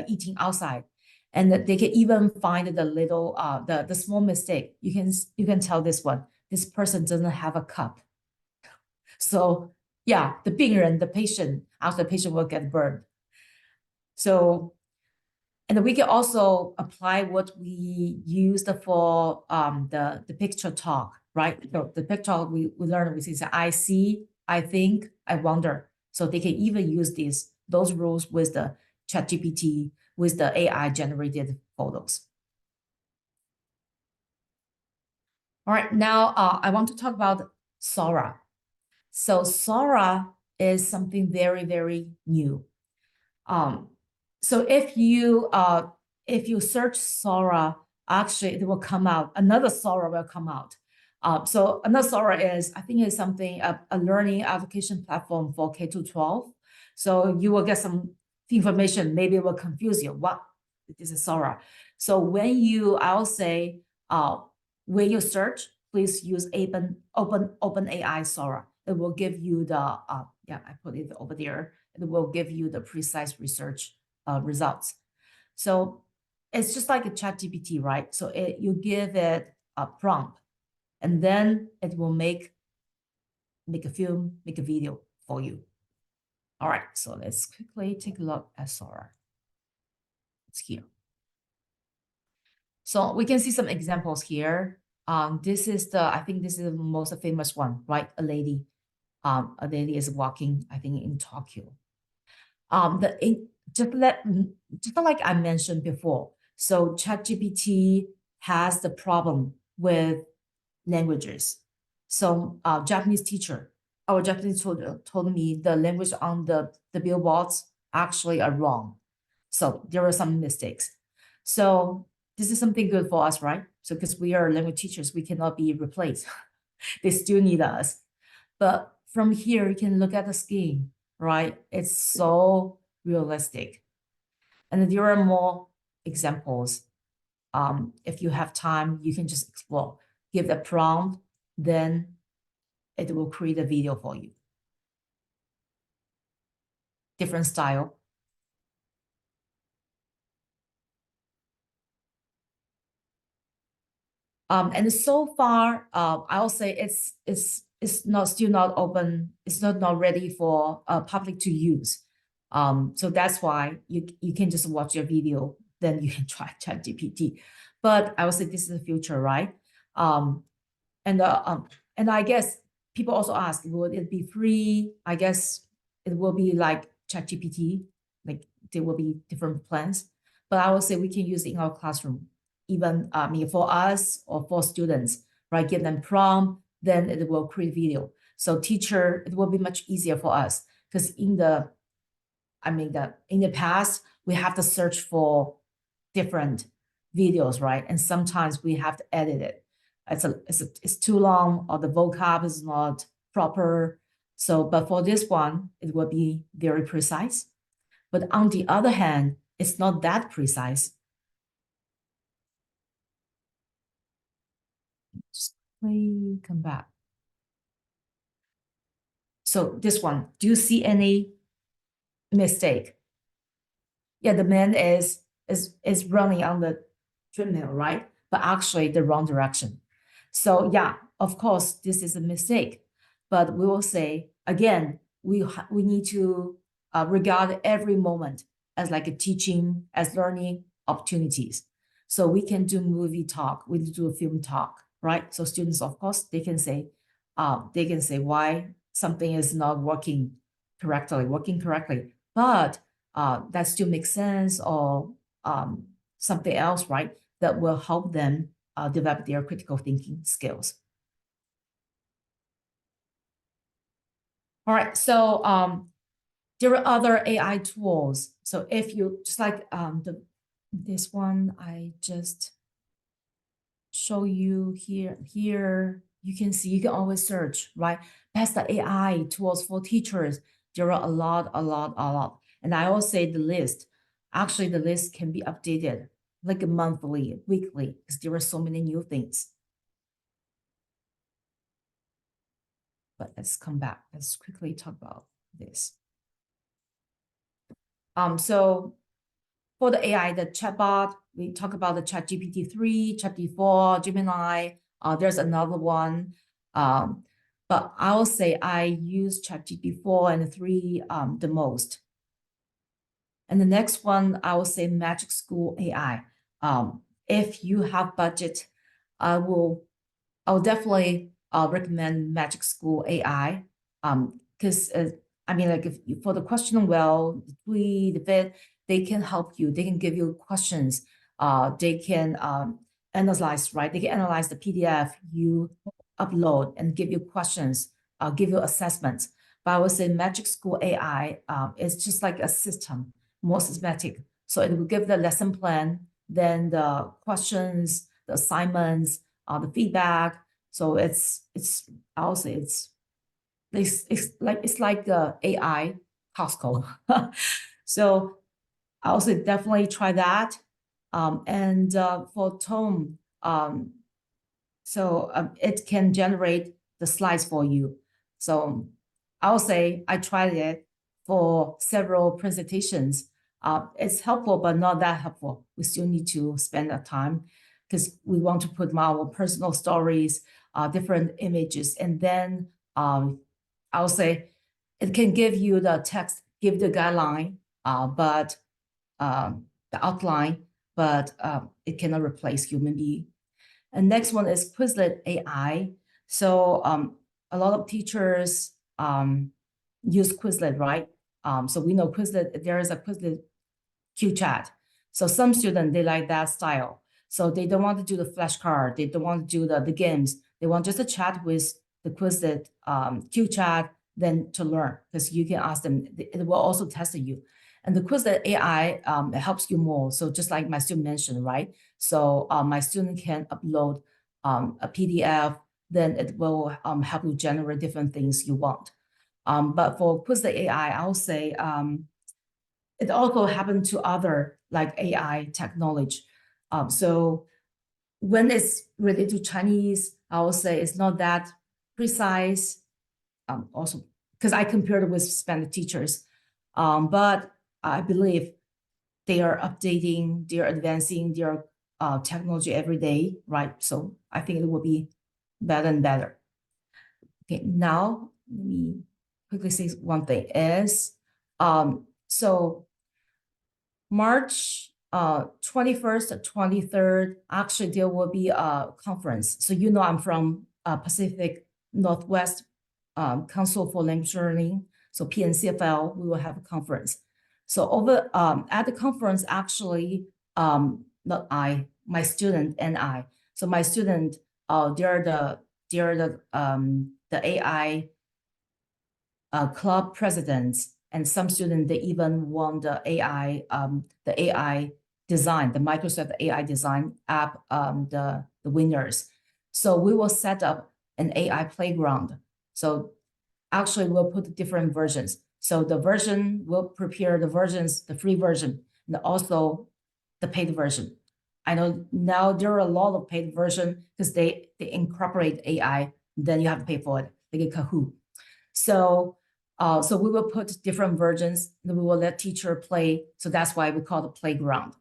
eating outside. And they can even find the little, the small mistake. You can tell this one, this person doesn't have a cup. So yeah, the 病人, the patient, after the patient will get burned. So, and we can also apply what we used for the picture talk, right? So the picture talk we learned, we say, I see, I think, I wonder. So they can even use those rules with the ChatGPT, with the AI generated photos. All right, now I want to talk about Sora. So Sora is something very, very new. So if you search Sora, actually it will come out, another Sora will come out. So another Sora is, I think it's something, a learning application platform for K-12. So you will get some information, maybe it will confuse you. What is a Sora? So when you, I'll say, when you search please use OpenAI Sora. It will give you the yeah, I put it over there. It will give you the precise research results. So it's just like a ChatGPT, right? So you give it a prompt, and then it will make a film, make a video for you. All right, so let's quickly take a look at Sora. It's here. So we can see some examples here. This is I think this is the most famous one, right? A lady is walking, I think, in Tokyo. Just like I mentioned before, so ChatGPT has the problem with languages. So Japanese teacher, our Japanese told me the language on the billboards actually are wrong. So there are some mistakes. So this is something good for us, right? So because we are language teachers, we cannot be replaced. They still need us. But from here, you can look at the scheme, right? It's so realistic. And there are more examples. If you have time, you can just explore. Give the prompt, then it will create a video for you. Different style. And so far, I'll say it's still not open. It's not ready for public to use. So that's why you can just watch your video, then you can try ChatGPT. But I would say this is the future, right? And I guess people also ask, will it be free? I guess it will be like ChatGPT, like there will be different plans. But I would say we can use it in our classroom, even for us or for students, right? Give them prompt, then it will create video. So teacher, it will be much easier for us because in the past, we have to search for different videos, right? And sometimes we have to edit it. It's too long or the vocab is not proper. So, but for this one, it will be very precise. But on the other hand, it's not that precise. Just come back. So this one, do you see any mistake? Yeah, the man is running on the treadmill, right? But actually the wrong direction. So yeah, of course, this is a mistake. But we will say, again, we need to regard every moment as like a teaching, as learning opportunities. So we can do movie talk, we do a film talk, right? So students, of course, they can say why something is not working correctly. But that still makes sense, or something else, right? That will help them develop their critical thinking skills. All right, so there are other AI tools. So if you just like this one, I just show you here. Here you can see, you can always search, right? Best AI tools for teachers. There are a lot. And I will say the list. Actually, the list can be updated like monthly, weekly, because there are so many new things. But let's come back. Let's quickly talk about this. So for the AI, the chatbot, we talk about the ChatGPT 3, GPT-4, Gemini. There's another one. But I will say I use ChatGPT-4 and 3 the most. And the next one, I will say Magic School AI. If you have budget, I will definitely recommend Magic School AI. Because like if for the question well, the bit, they can help you. They can give you questions. They can analyze, right? They can analyze the PDF you upload and give you questions, give you assessments. But I would say Magic School AI is just like a system, more systematic. So it will give the lesson plan, then the questions, the assignments, the feedback. So it's I would say it's like AI Costco. So I would say definitely try that. And for tone, So it can generate the slides for you. So I'll say I tried it for several presentations. It's helpful, but not that helpful. We still need to spend that time because we want to put our personal stories, different images, and then I'll say it can give you the text, give the guideline, but the outline, but it cannot replace human being. And next one is Quizlet AI. So a lot of teachers use Quizlet, right? So we know Quizlet, there is a Quizlet Q chat. So some students, they like that style. So they don't want to do the flashcard. They don't want to do the games. They want just a chat with the Quizlet Q chat, then to learn, because you can ask them, it will also test you. And the Quizlet AI, it helps you more. So just like my student mentioned, right? So my student can upload a PDF, then it will help you generate different things you want. But for Quizlet AI, I'll say it also happened to other like AI technology. So when it's related to Chinese, I will say it's not that precise. Also, because I compared it with Spanish teachers, but I believe they are updating, they're advancing their technology every day, right? So I think it will be better and better. Okay, now let me quickly say one thing is, so March 21st, 23rd, actually there will be a conference. So you know I'm from Pacific Northwest Council for Language Learning. So PNCFL, we will have a conference. So over at the conference, actually, not I, my student and I. So my student, they're the AI club presidents, and some students, they even won the AI design, the Microsoft AI design app, the winners. So we will set up an AI playground. So actually we'll put different versions. So the version, we'll prepare the versions, the free version, and also the paid version. I know now there are a lot of paid version because they incorporate AI, then you have to pay for it, like a Kahoot. So we will put different versions, and we will let teacher play. So that's why we call it playground.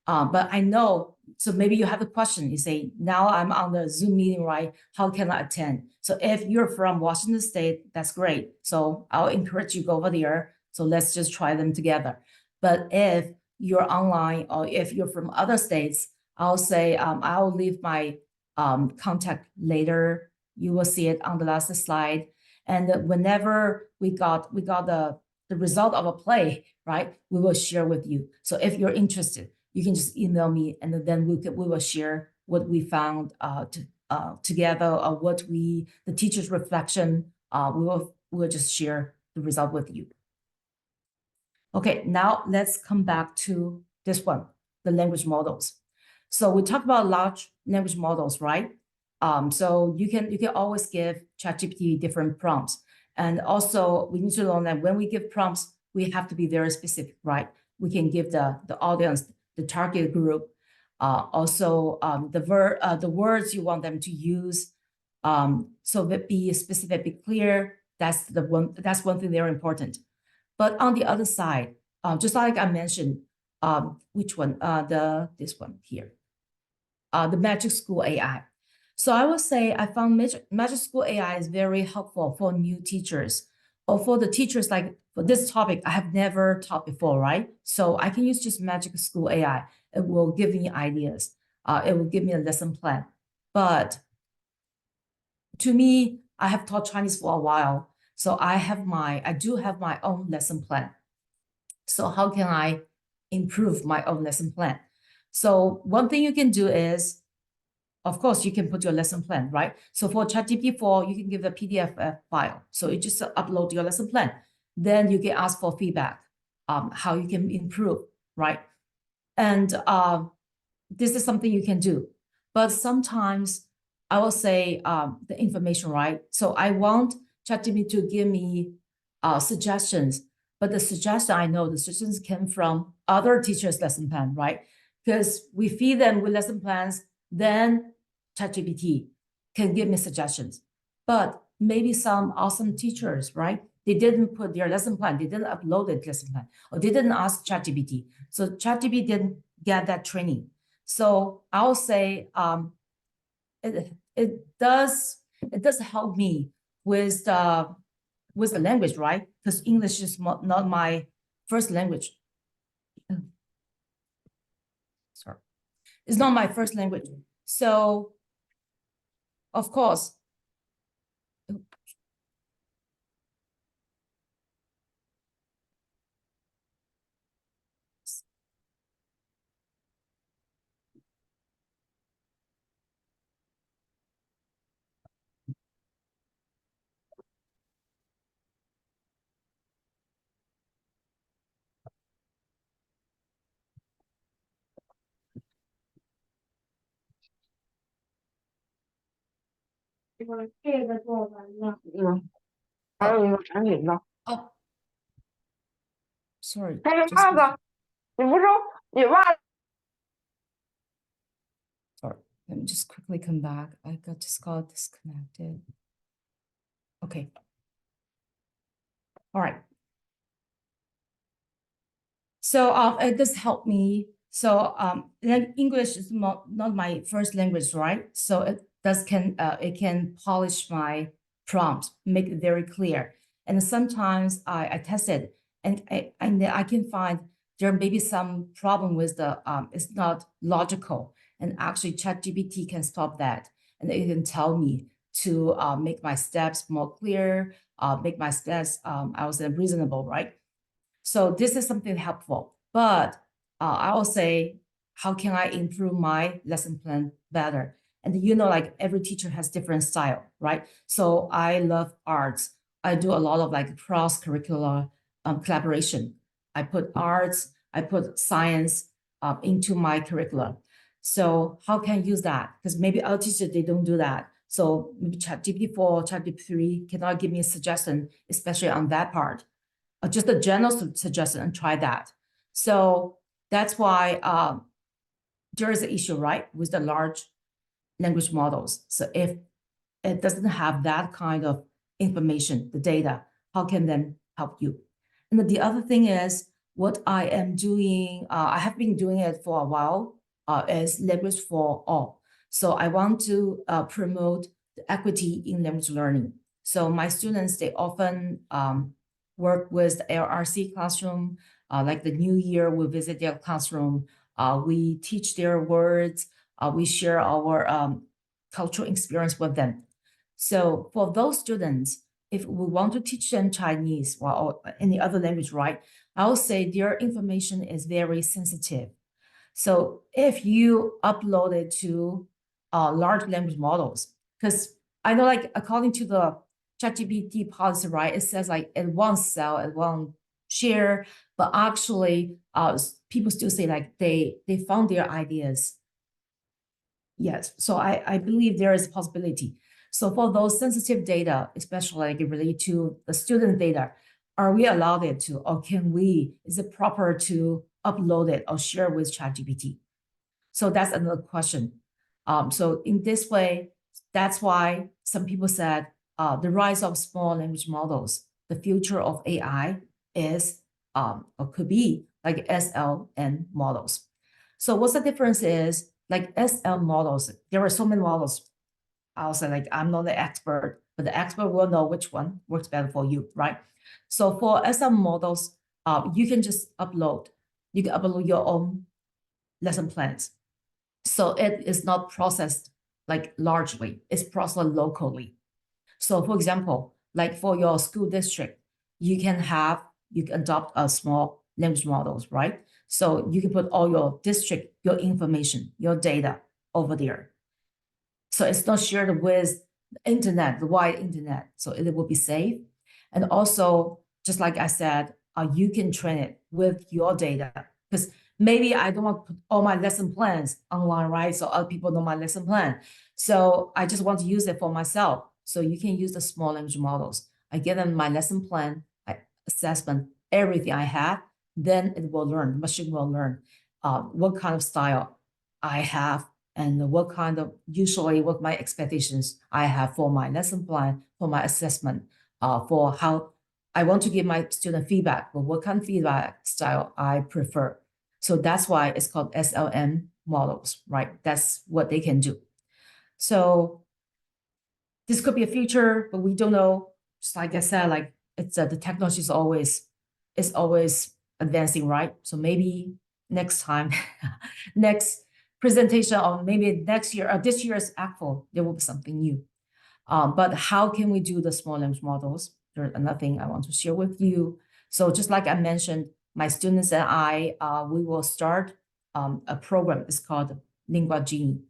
But I know, so maybe you have a question. You say, now I'm on the Zoom meeting, right? How can I attend? So if you're from Washington State, that's great. So I'll encourage you to go over there. So let's just try them together. But if you're online or if you're from other states, I'll say I'll leave my contact later. You will see it on the last slide. And whenever we got the result of a play, right, we will share with you. So if you're interested, you can just email me, and then we will share what we found together, or what the teacher's reflection. We'll just share the result with you. Okay, now let's come back to this one, the language models. So we talked about large language models, right? So you can always give ChatGPT different prompts. And also we need to learn that when we give prompts, we have to be very specific, right? We can give the audience, the target group, also the words you want them to use. So that be specific, be clear. That's one thing very important. But on the other side, just like I mentioned, which one? This one here, the Magic School AI. So I would say I found Magic School AI is very helpful for new teachers, or for the teachers like for this topic I have never taught before, right? So I can use just Magic School AI. It will give me ideas. It will give me a lesson plan. But to me, I have taught Chinese for a while, so I do have my own lesson plan. So how can I improve my own lesson plan? So one thing you can do is, of course, you can put your lesson plan, right? So for ChatGPT-4, you can give a PDF file. So you just upload your lesson plan. Then you can ask for feedback, how you can improve, right? And this is something you can do. But sometimes I will say the information, right? So I want ChatGPT to give me suggestions, but the suggestions came from other teachers' lesson plan, right? Because we feed them with lesson plans, then ChatGPT can give me suggestions. But maybe some awesome teachers, right? They didn't put their lesson plan, they didn't upload the lesson plan, or they didn't ask ChatGPT. So ChatGPT didn't get that training. So I'll say it does help me with the language, right? Because English is not my first language. Sorry, it's not my first language. So of course, oh, sorry, sorry. Let me just quickly come back. I just got disconnected. Okay. All right. So it does help me. So English is not my first language, right? So it can polish my prompts, make it very clear. And sometimes I test it, and I can find there may be some problem with the it's not logical. And actually, ChatGPT can stop that, and it can tell me to make my steps more clear, make my steps I would say reasonable, right? So this is something helpful, but I will say, how can I improve my lesson plan better? And like every teacher has different style, right? So I love arts. I do a lot of like cross-curricular collaboration. I put arts, I put science into my curriculum. So how can I use that? Because maybe other teachers, they don't do that. So maybe ChatGPT-4, ChatGPT-3 cannot give me a suggestion, especially on that part. Just a general suggestion and try that. So that's why there is an issue, right, with the large language models. So if it doesn't have that kind of information, the data, how can then help you? And the other thing is what I am doing, I have been doing it for a while, is language for all. So I want to promote the equity in language learning. So my students, they often work with the LRC classroom, like the new year, we visit their classroom, we teach their words, we share our cultural experience with them. So for those students, if we want to teach them Chinese or any other language, right, I would say their information is very sensitive. So if you upload it to large language models, because I know like according to the ChatGPT policy, right, it says like it won't sell, it won't share, but actually people still say like they found their ideas. Yes, so I believe there is a possibility. So for those sensitive data, especially like related to the student data, are we allowed it to, or is it proper to upload it or share with ChatGPT? So that's another question. So in this way, that's why some people said the rise of small language models, the future of AI is or could be like SLN models. So what's the difference is like SL models, there are so many models. I'll say like I'm not the expert, but the expert will know which one works better for you, right? So for SL models, you can just upload. You can upload your own lesson plans. So it is not processed like largely, it's processed locally. So for example, like for your school district, you can adopt a small language models, right? So you can put all your district, your information, your data over there. So it's not shared with the internet, the wide internet. So it will be safe. And also, just like I said, you can train it with your data because maybe I don't want to put all my lesson plans online, right? So other people know my lesson plan. So I just want to use it for myself. So you can use the small language models. I give them my lesson plan, assessment, everything I have, then it will learn, the machine will learn what kind of style I have and what kind of, usually what my expectations I have for my lesson plan, for my assessment, for how I want to give my student feedback, but what kind of feedback style I prefer. So that's why it's called SLM models, right? That's what they can do. So this could be a future, but we don't know. Just like I said, like it's the technology is always advancing, right? So maybe next time, next presentation, or maybe next year or this year's ACTFL, there will be something new. But how can we do the small language models? There's another thing I want to share with you. So just like I mentioned, my students and I, we will start a program. It's called Lingua Genie.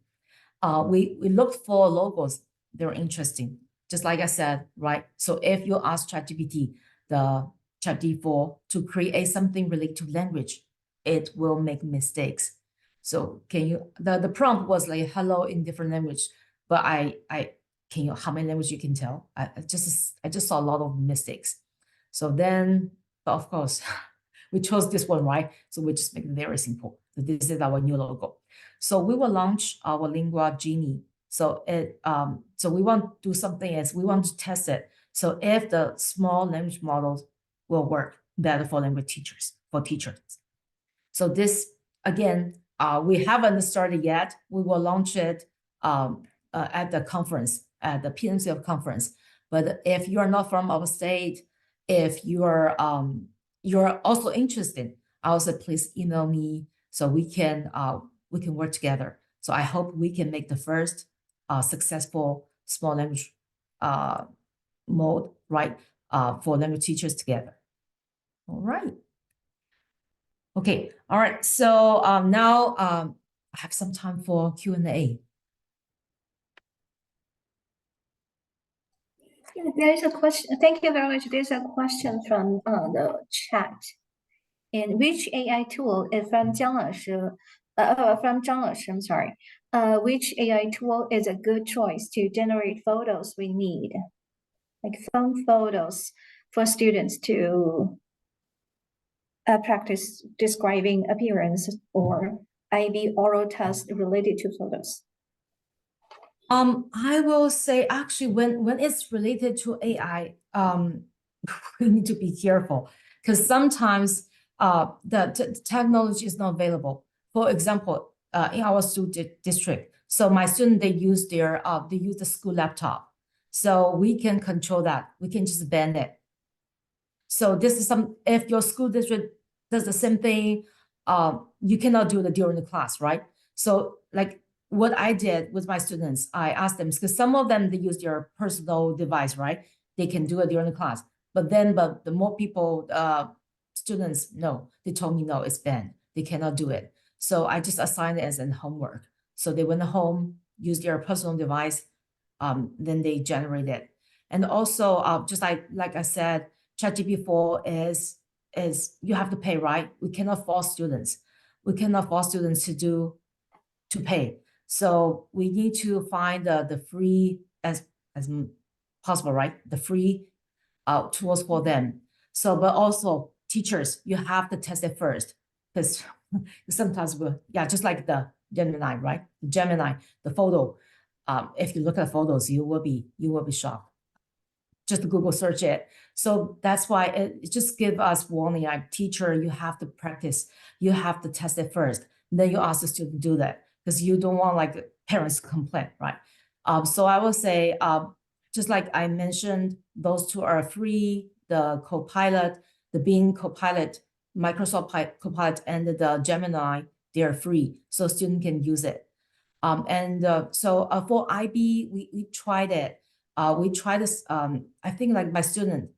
We looked for logos. They're interesting. Just like I said, right? So if you ask ChatGPT, the ChatGPT-4 to create something related to language, it will make mistakes. So can you, the prompt was like hello in different language, but can you, how many language you can tell? I just saw a lot of mistakes. So then, but of course, we chose this one, right? So we just make it very simple. So this is our new logo. So we will launch our Lingua Genie. So so we want to do something else. We want to test it. So if the small language models will work better for language teachers, for teachers. So this, again, we haven't started yet. We will launch it at the conference, at the PNCF conference. But if you are not from our state, if you're also interested, also please email me so we can work together. So I hope we can make the first successful small language mode, right, for language teachers together. All right. Okay, all right. So now I have some time for Q&A. There is a question. Thank you very much. There's a question from the chat. In which AI tool is from Jiang Laoshi, from Zhang Laoshi, I'm sorry. Which AI tool is a good choice to generate photos we need? Like phone photos for students to practice describing appearance or IB oral test related to photos. I will say actually when it's related to AI, we need to be careful because sometimes the technology is not available. For example, in our student district, so my student they use the school laptop, so we can control that. We can just ban it. So this is if your school district does the same thing, you cannot do it during the class, right? So like what I did with my students, I asked them because some of them they use their personal device, right? They can do it during the class, but the more people, students, no, they told me no, it's banned. They cannot do it. So I just assigned it as an homework. So they went home, used their personal device, then they generate it. And also, just like I said, ChatGPT-4 is you have to pay, right? We cannot force students. We cannot force students to pay. So we need to find the free as possible, right? The free tools for them. So, but also teachers, you have to test it first because sometimes just like the Gemini, right? Gemini, the photo. If you look at photos, you will be shocked. Just Google search it. So that's why it just give us warning, like teacher, you have to practice, you have to test it first. Then you ask the student to do that because you don't want like parents complain, right? So I will say, just like I mentioned, those two are free, the Copilot, the Bing Copilot, Microsoft Copilot, and the Gemini, they're free, so student can use it. So for IB, we tried it. We tried this, I think like my student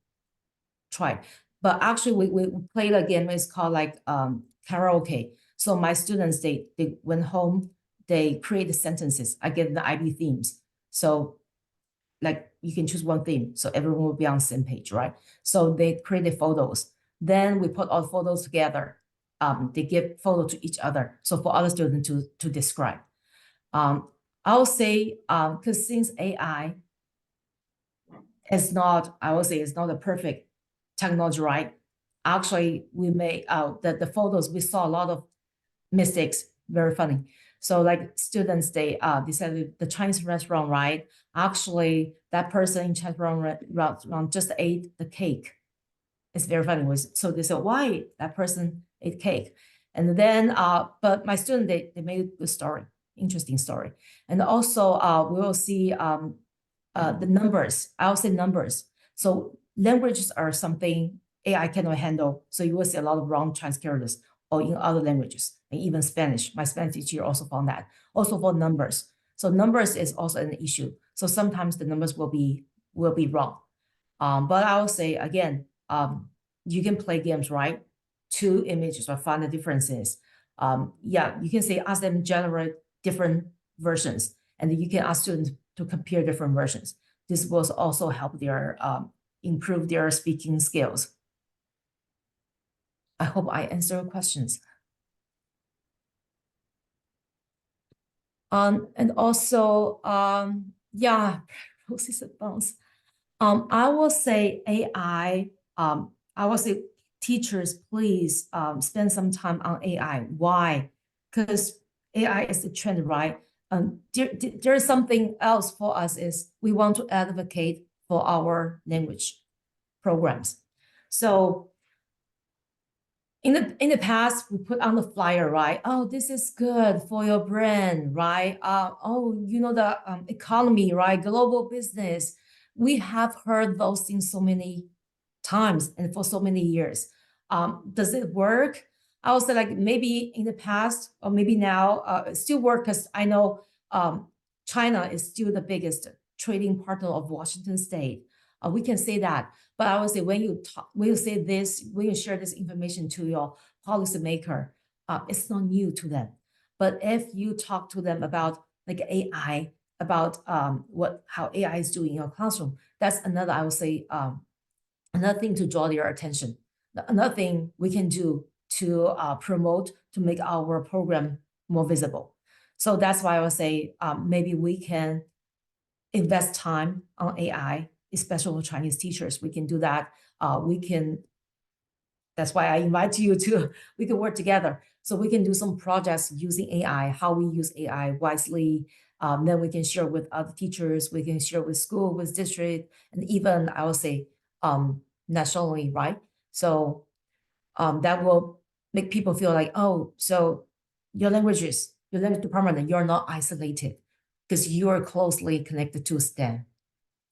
tried, but actually we played a game, it's called like karaoke. So my students, they went home, they created sentences. I give the IB themes. So like you can choose one theme, so everyone will be on the same page, right? So they created photos. Then we put all photos together. They give photo to each other. So for other students to describe. I'll say, because since AI is not, I will say it's not a perfect technology, right? Actually, we made the photos, we saw a lot of mistakes, very funny. So like students, they decided the Chinese restaurant, right? Actually, that person in Chinese restaurant just ate the cake. It's very funny. So they said, why that person ate cake? And then, but my student, they made a good story, interesting story. And also, we will see the numbers. I'll say numbers. So languages are something AI cannot handle. So you will see a lot of wrong Chinese characters or in other languages, and even Spanish. My Spanish teacher also found that. Also for numbers. So numbers is also an issue. So sometimes the numbers will be wrong. But I will say again, you can play games, right? Two images or find the differences. Yeah, you can say ask them generate different versions, and you can ask students to compare different versions. This will also help their improve their speaking skills. I hope I answer your questions. And also, yeah, process bounce. I will say AI, I will say teachers, please spend some time on AI. Why? Because AI is the trend, right? There's something else for us is we want to advocate for our language programs. So in the past, we put on the flyer, right? Oh, this is good for your brand, right? Oh, you know the economy, right? Global business. We have heard those things so many times and for so many years. Does it work? I would say like maybe in the past or maybe now it still work because I know China is still the biggest trading partner of Washington State. We can say that. But I would say when you say this, when you share this information to your policymaker, it's not new to them. But if you talk to them about like AI, about how AI is doing in your classroom, that's another, I would say, another thing to draw their attention. Another thing we can do to promote, to make our program more visible. So that's why I would say maybe we can invest time on AI, especially for Chinese teachers. We can do that. That's why I invite you to, we can work together. So we can do some projects using AI, how we use AI wisely. Then we can share with other teachers, we can share with school, with district, and even I will say nationally, right? So that will make people feel like, oh, so your language department, you're not isolated because you are closely connected to STEM.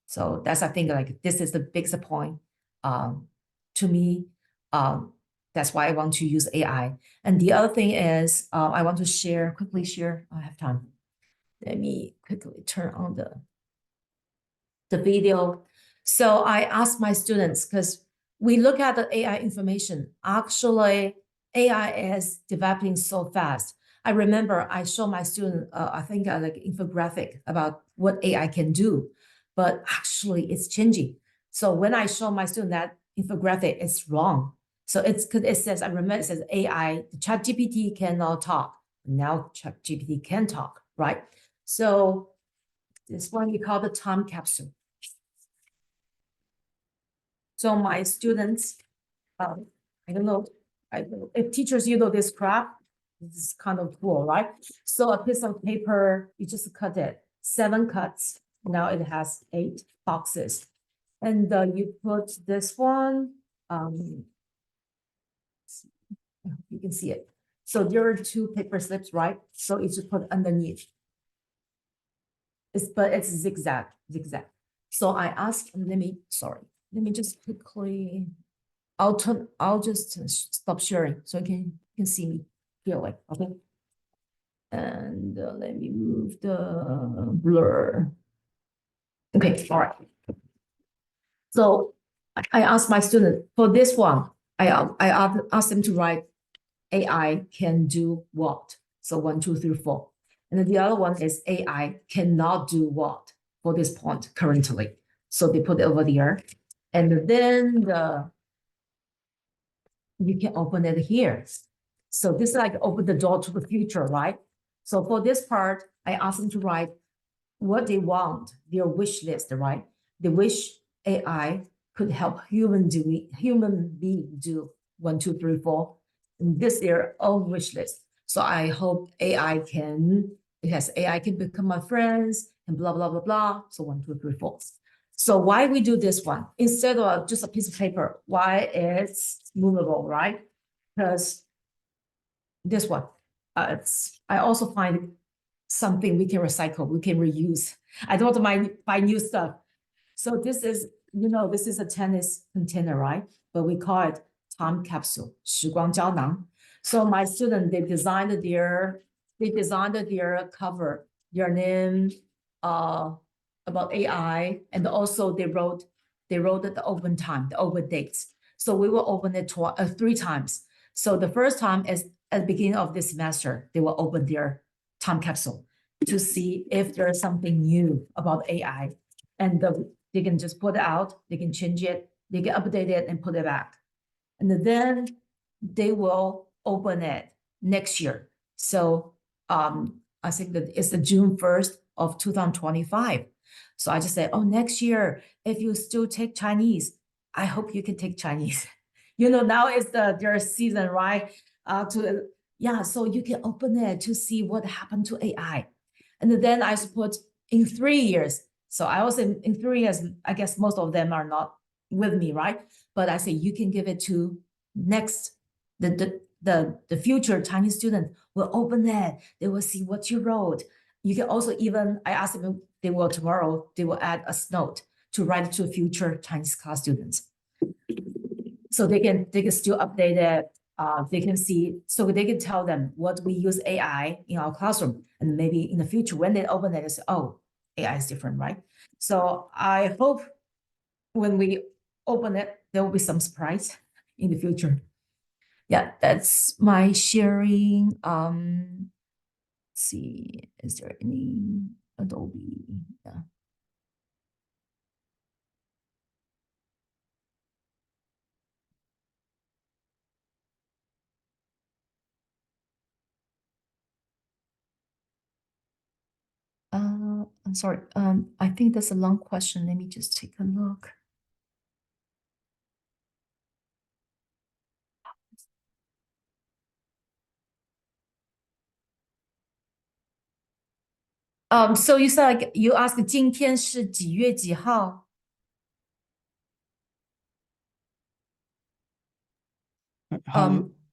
So that's, I think, like this is the biggest point to me. That's why I want to use AI. And the other thing is I want to quickly share, I have time. Let me quickly turn on the video. So I asked my students, because we look at the AI information, actually AI is developing so fast. I remember I showed my student, I think like infographic about what AI can do, but actually it's changing. So when I show my student that infographic, it's wrong. So it says, I remember it says AI, ChatGPT cannot talk. Now ChatGPT can talk, right? So this one we call the time capsule. So my students, I don't know, if teachers, you know this graph, this is kind of cool, right? So a piece of paper, you just cut it, 7 cuts. Now it has 8 boxes. And you put this one, you can see it. So there are 2 paper slips, right? So you just put underneath. But it's zigzag. So I asked, let me just quickly, I'll just stop sharing so you can see me clearly, okay? And let me move the blur. Okay, all right. So I asked my student for this one, I asked them to write AI can do what? So 1, 2, 3, 4. And then the other one is AI cannot do what for this point currently. So they put it over there. And then you can open it here. So this is like open the door to the future, right? So for this part, I asked them to write what they want, their wish list, right? They wish AI could help human being do 1, 2, 3, 4. And this is their own wish list. So I hope AI can, because AI can become my friends and blah, blah, blah, blah. So 1, 2, 3, 4. So why we do this one instead of just a piece of paper? Why it's movable, right? Because this one, I also find something we can recycle, we can reuse. I don't want to buy new stuff. So this is, this is a tennis container, right? But we call it time capsule, 时光胶囊. So my student, they designed their cover, their name, about AI, and also they wrote the open time, the open dates. So we will open it 3 times. So the first time is at the beginning of this semester, they will open their time capsule to see if there's something new about AI. And they can just put it out, they can change it, they can update it and put it back. And then they will open it next year. So I think that it's the June 1st of 2025. So I just say, oh, next year, if you still take Chinese, I hope you can take Chinese. Now is their season, right? So you can open it to see what happened to AI. And then I put in 3 years. So I also in 3 years, I guess most of them are not with me, right? But I say you can give it to next the future Chinese student will open it. They will see what you wrote. You can also I ask them, they will add a note to write to future Chinese class students. So they can still update it. They can see, so they can tell them what we use AI in our classroom. And maybe in the future, when they open it, they say, oh, AI is different, right? So I hope when we open it, there will be some surprise in the future. Yeah, that's my sharing. Let's see, is there any Adobe? Yeah. I'm sorry. I think that's a long question. Let me just take a look. So you said like you asked 今天是几月几号?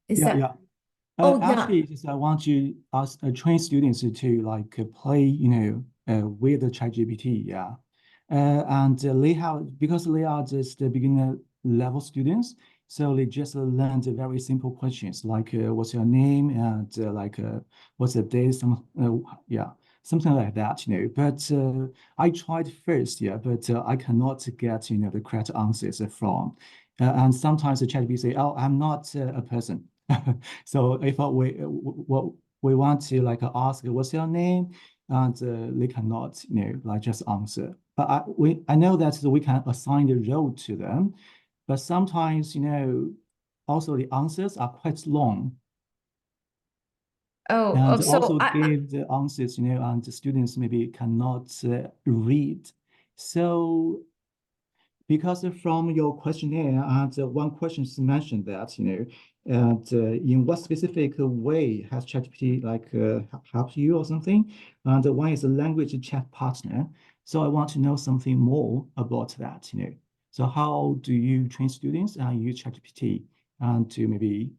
Is that? Yeah. Oh, yeah. Actually, just I want to ask train students to like play, with the ChatGPT, yeah. And they have, because they are just the beginner level students, so they just learned very simple questions like what's your name and what's the day, something like that, But I tried first, yeah, but I cannot get the correct answers from. And sometimes the ChatGPT say, "Oh, I'm not a person." So if we want to like ask what's your name, and they cannot just answer. But I know that we can assign the role to them, but sometimes also the answers are quite long. And so also give the answers and the students maybe cannot read. So because from your questionnaire, and one question is mentioned that, and in what specific way has ChatGPT helped you or something? And one is a language chat partner. So I want to know something more about that, So how do you train students and use ChatGPT and to maybe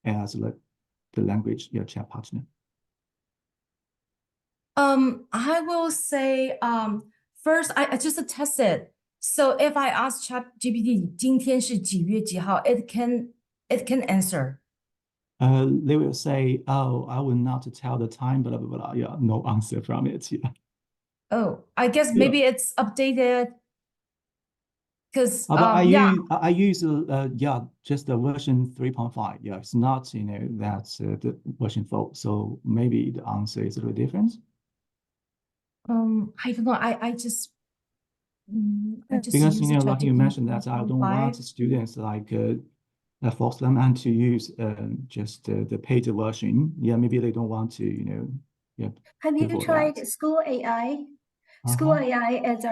as the language chat partner? I will say, first I just tested. So if I ask ChatGPT 今天是几月几号, it can answer. They will say, "Oh, I will not tell the time, blah blah blah." Yeah, no answer from it. Yeah. Oh, I guess maybe it's updated. Because But I use just the version 3.5. Yeah, it's not that's the version 4. So maybe the answer is a little different. I don't know. I just Because use like you mentioned that I don't want students force them and to use just the paid version. Yeah, maybe they don't want to Have you for tried that. School AI? School AI is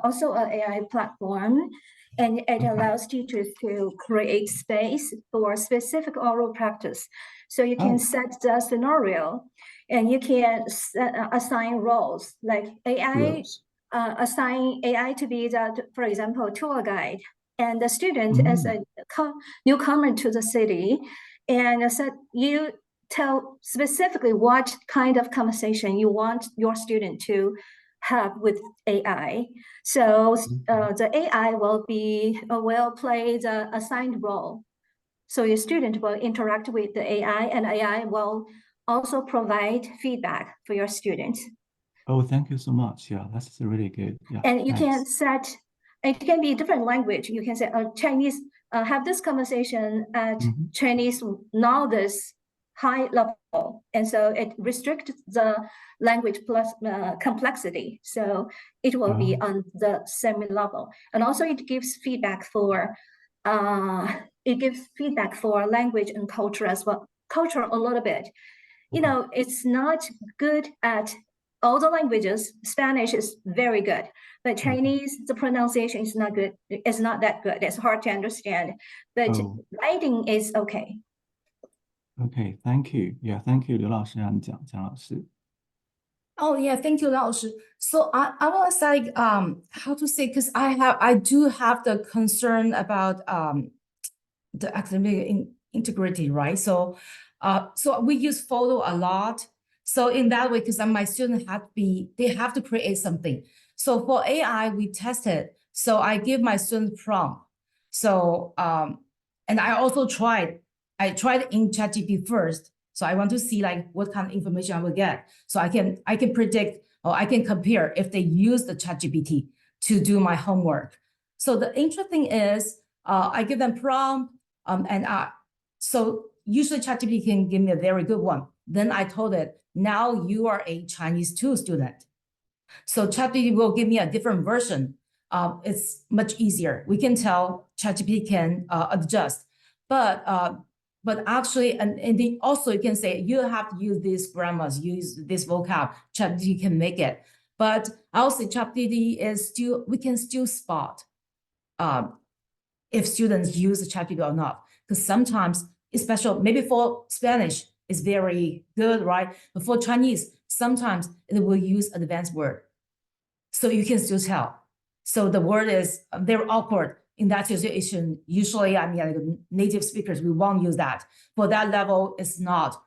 also an AI platform, and it allows teachers to create space for specific oral practice. So you can set the scenario, and you can assign roles, like AI, assign AI to be for example, tour guide, and the student as a newcomer to the city, and said you tell specifically what kind of conversation you want your student to have with AI. So the AI will play the assigned role. So your student will interact with the AI, and AI will also provide feedback for your students. Oh, thank you so much. Yeah, that's really good. Yeah. And you can set, it can be different language. You can say Chinese, have this conversation at Chinese novice high level. And so it restricts the language plus complexity. So it will be on the same level. And also it gives feedback for language and culture as well. Culture a little bit. You know, it's not good at all the languages. Spanish is very good, but Chinese, the pronunciation is not good. It's not that good. It's hard to understand, but writing is okay. Okay, thank you. Yeah, thank you, 刘老师让你讲，蒋老师。Oh yeah, thank you, 老师. So I want to say how to say, because I do have the concern about the academic integrity, right? So we use photo a lot. So in that way, because my students they have to create something. So for AI, we tested. So I give my students prompt. So and I also tried in ChatGPT first. So I want to see like what kind of information I will get. So I can predict or I can compare if they use the ChatGPT to do my homework. So the interesting is I give them prompt so usually ChatGPT can give me a very good one. Then I told it, now you are a Chinese 2 student. So ChatGPT will give me a different version. It's much easier. We can tell ChatGPT can adjust, but actually, and then also you can say you have to use these grammars, use this vocab. ChatGPT can make it, but I'll say ChatGPT is still, we can still spot if students use ChatGPT or not, because sometimes, especially maybe for Spanish, it's very good, right? But for Chinese, sometimes it will use advanced word. So you can still tell. So the word is very awkward in that situation. Usually, I mean, like native speakers, we won't use that. For that level, it's not.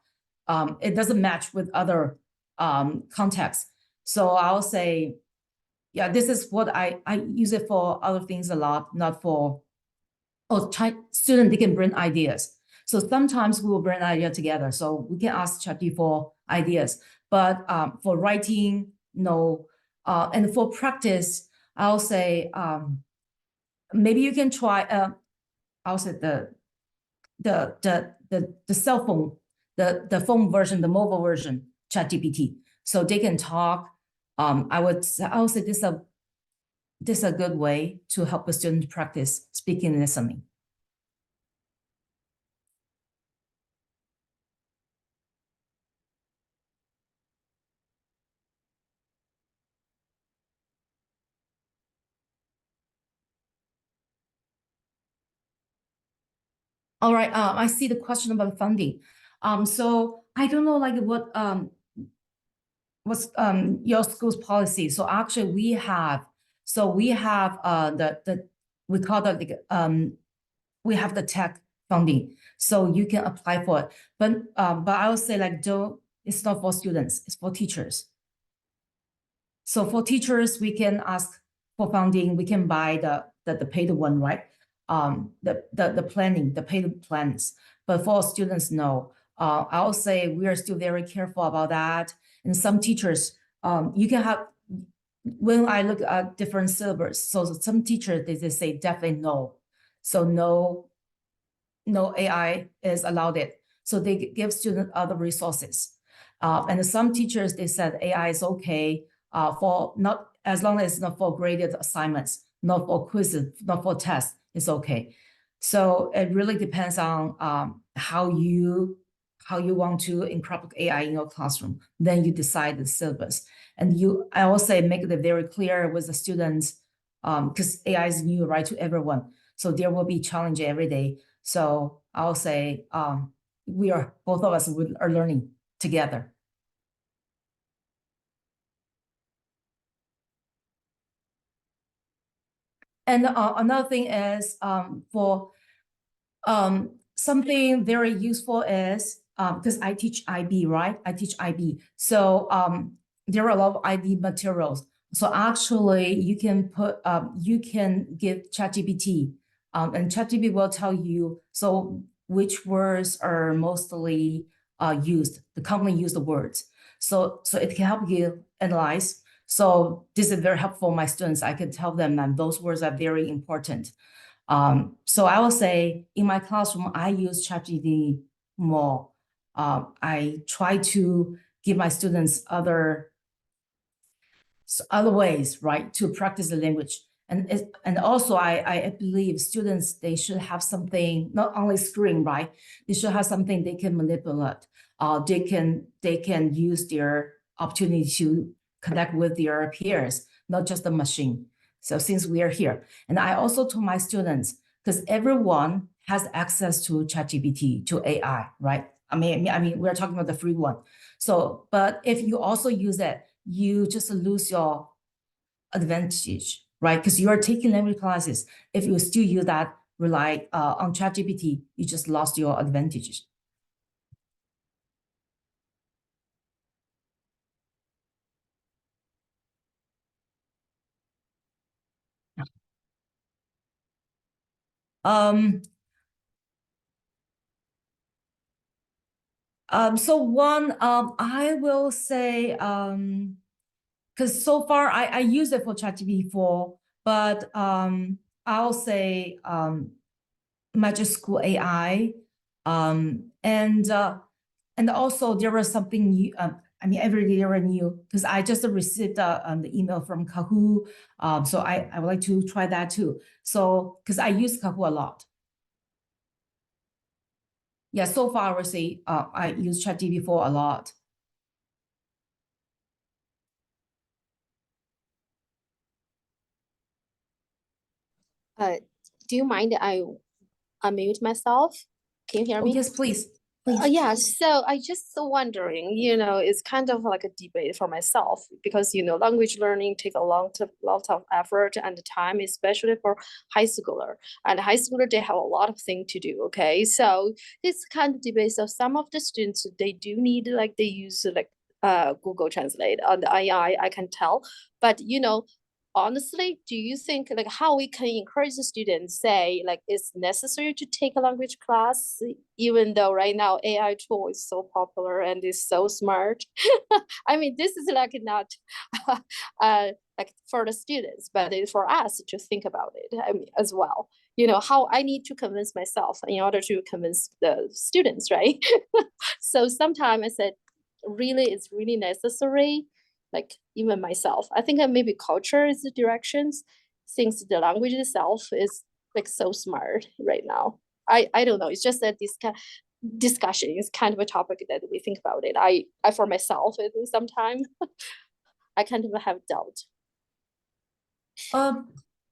It doesn't match with other contexts. So I'll say, yeah, this is what I use it for other things a lot, not for, student, they can bring ideas. So sometimes we will bring ideas together. So we can ask ChatGPT for ideas. But for writing, no. And for practice, I'll say maybe you can try. I'll say the cell phone, the phone version, the mobile version, ChatGPT. So they can talk. I would say this is a good way to help the student practice speaking and listening. All right, I see the question about funding. So I don't know like what's your school's policy. So actually we have we call that we have the tech funding. So you can apply for it. But I would say like it's not for students, it's for teachers. So for teachers, we can ask for funding, we can buy the paid one, right? The paid plans. But for students, no. I'll say we are still very careful about that. And some teachers, you can have, when I look at different syllabus, so some teachers, they say definitely no. So no AI is allowed it. So they give students other resources. And some teachers, they said AI is okay for not, as long as it's not for graded assignments, not for quizzes, not for tests, it's okay. So it really depends on how you how you want to incorporate AI in your classroom. Then you decide the syllabus. And I also make it very clear with the students, because AI is new, right, to everyone. So there will be challenge every day. So I'll say both of us are learning together. And another thing is for something very useful is because I teach IB, right? I teach IB. So there are a lot of IB materials. So actually you can you can give ChatGPT and ChatGPT will tell you so which words are mostly used, the commonly used words. So it can help you analyze. So this is very helpful for my students. I can tell them that those words are very important. So I will say in my classroom, I use ChatGPT more. I try to give my students other ways, right, to practice the language. And also I believe students, they should have something, not only screen, right? They should have something they can manipulate. They can use their opportunity to connect with their peers, not just the machine. So since we are here, and I also told my students, because everyone has access to ChatGPT, to AI, right? I mean, we're talking about the free one. So, but if you also use it, you just lose your advantage, right? Because you are taking language classes. If you still use that, rely on ChatGPT, you just lost your advantages. So one, I will say, because so far I use it for ChatGPT before, but I'll say Magic School AI, and also there was something new. I mean, every day there are new, because I just received the email from Kahoo. So I would like to try that too. So because I use Kahoo a lot. Yeah, so far I would say I use ChatGPT for a lot. Do you mind I unmute myself? Can you hear me? Yes, please. Yeah, so I just wondering, it's kind of like a debate for myself because, language learning take a lot of effort and time, especially for high schooler. And high schooler, they have a lot of things to do, okay? So this kind of debate, so some of the students, they do need, like, they use, like, Google Translate on the AI, I can tell. But, honestly, do you think like how we can encourage the students say like it's necessary to take a language class even though right now AI tool is so popular and is so smart? I mean, this is like not like for the students, but it's for us to think about it. I mean, as well. How I need to convince myself in order to convince the students, right? So sometimes I said, really, it's really necessary. Like even myself, I think that maybe culture is the directions, since the language itself is like so smart right now. I don't know. It's just that this discussion is kind of a topic that we think about it. I for myself, sometimes I kind of have doubt.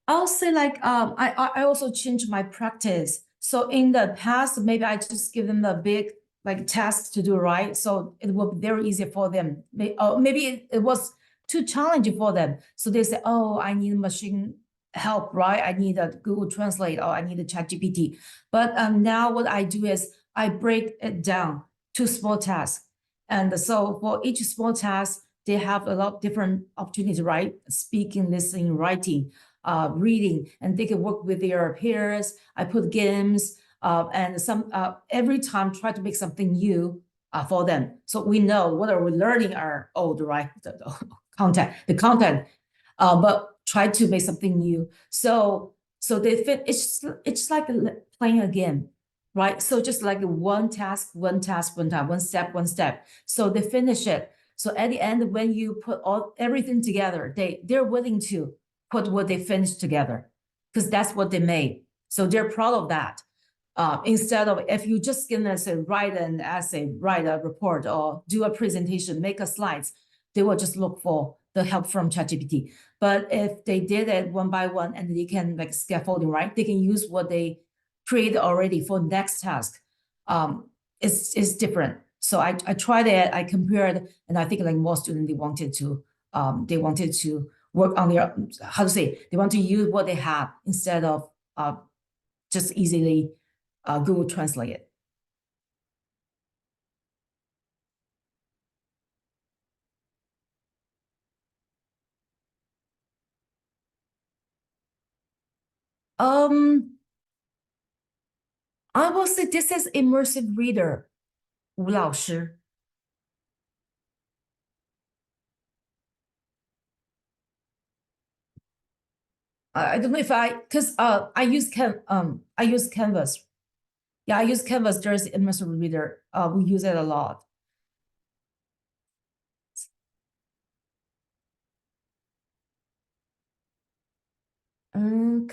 I'll say like I also changed my practice. So in the past, maybe I just give them a big like task to do, right? So it will be very easy for them. Maybe it was too challenging for them. So they say, oh, I need machine help, right? I need a Google Translate or I need a ChatGPT. But now what I do is I break it down to small tasks. And so for each small task, they have a lot of different opportunities, right? Speaking, listening, writing, reading, and they can work with their peers. I put games, and every time try to make something new for them. So we know what are we learning are old, right? The content, but try to make something new. So they fit. It's like playing a game, right? So just like one task, one time, one step. So they finish it. So at the end, when you put everything together, they're willing to put what they finished together because that's what they made. So they're proud of that. Instead of if you just gonna say write an essay, write a report, or do a presentation, make a slides, they will just look for the help from ChatGPT. But if they did it one by one and they can like scaffolding, right? They can use what they created already for next task. It's different. So I tried it, I compared, and I think like more students they wanted to work on their how to say they want to use what they have instead of just easily Google Translate it. I will say this is immersive reader, 吴老师. I don't know if because I use Canvas. Yeah, I use Canvas. There's immersive reader. We use it a lot. I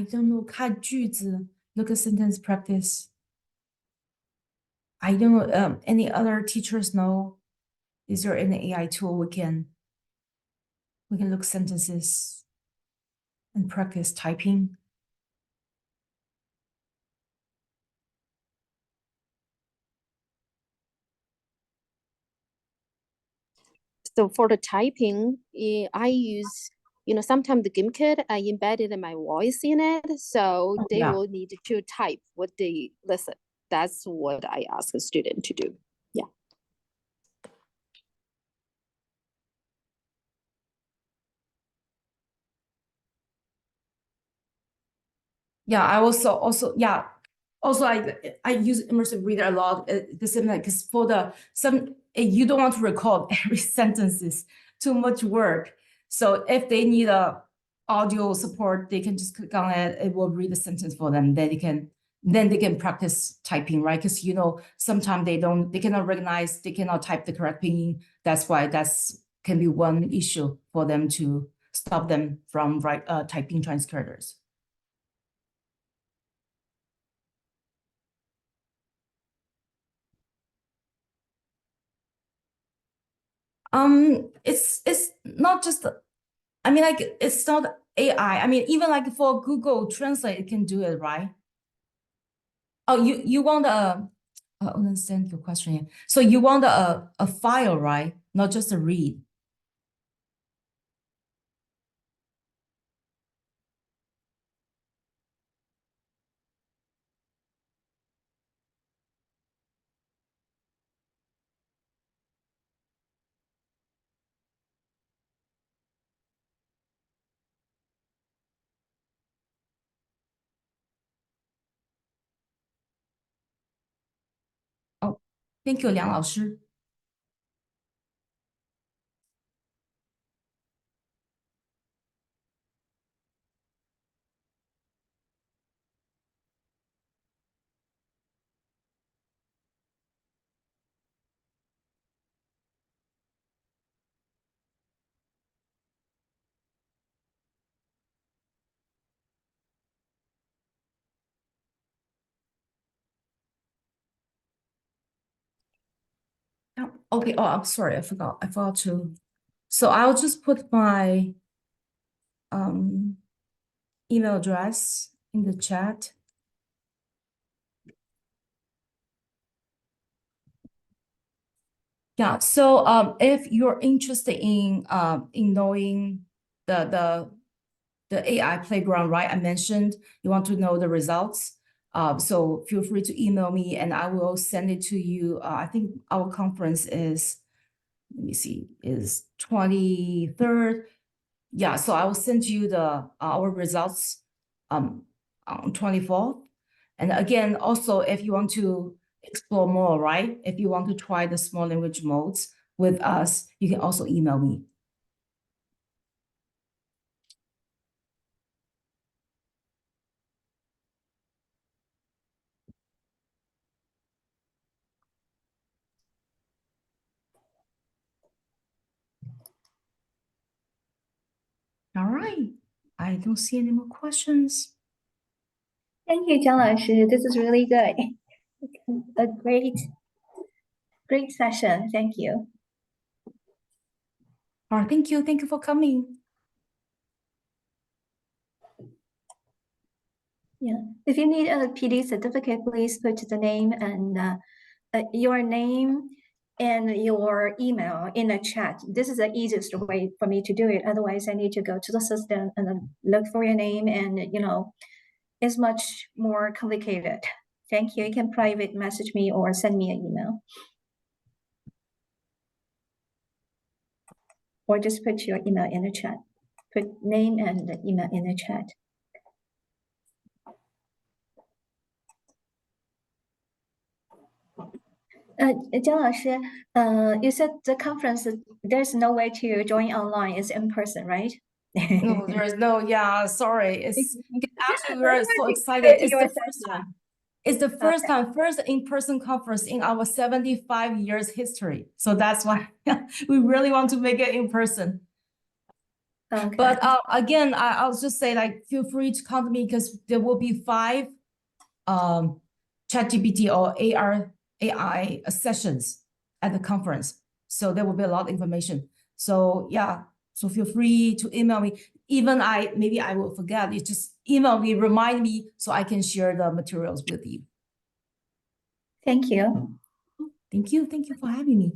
don't know, 看句子, look at sentence practice. I don't know, any other teachers know? Is there any AI tool we can look sentences and practice typing? So for the typing, I use, sometimes the GimKit, I embedded my voice in it. So they yeah. will need to type what they listen. That's what I ask a student to do. Yeah. Yeah, I also yeah. Also, I use immersive reader a lot. The same like because for you don't want to record every sentences, too much work. So if they need a audio support, they can just click on it. It will read the sentence for them. Then they can practice typing, right? Because sometimes they cannot recognize, they cannot type the correct pinyin. That's why can be one issue for them to stop them from typing Chinese characters. It's not just, I mean, like, it's not AI. I mean, even like for Google Translate, it can do it, right? Oh, you want I understand your question here. So you want a file, right? Not just a read. Oh, thank you, 梁老师. Okay, oh, I'm sorry, I forgot to. So I'll just put my email address in the chat. Yeah, so if you're interested in knowing the AI playground, right? I mentioned you want to know the results. So feel free to email me and I will send it to you. I think our conference is, let me see, is 23rd. Yeah, so I will send you our results on 24th. And again, also, if you want to explore more, right? If you want to try the small language modes with us, you can also email me. All right. I don't see any more questions. Thank you, Jiang 老师. This is really good. A great session. Thank you. All right, thank you. Thank you for coming. Yeah. If you need a PD certificate, please put the name and your name and your email in the chat. This is the easiest way for me to do it. Otherwise, I need to go to the system and then look for your name, and it's much more complicated. Thank you. You can private message me or send me an email. Or just put your email in the chat. Put name and the email in the chat. Jiang 老师, you said the conference, there's no way to join online, it's in person, right? No, there is no, yeah, sorry. It's actually we're so Go excited. to It's your the first session. time. It's the first time, first in-person conference in our 75 years history. So that's why we really want to make it in person. Okay. But again, I'll just say, like, feel free to contact me because there will be 5 ChatGPT or AI sessions at the conference. So there will be a lot of information. So yeah, so feel free to email me. Even maybe I will forget. You just email me, remind me so I can share the materials with you. Thank you. Thank you. Thank you for having me.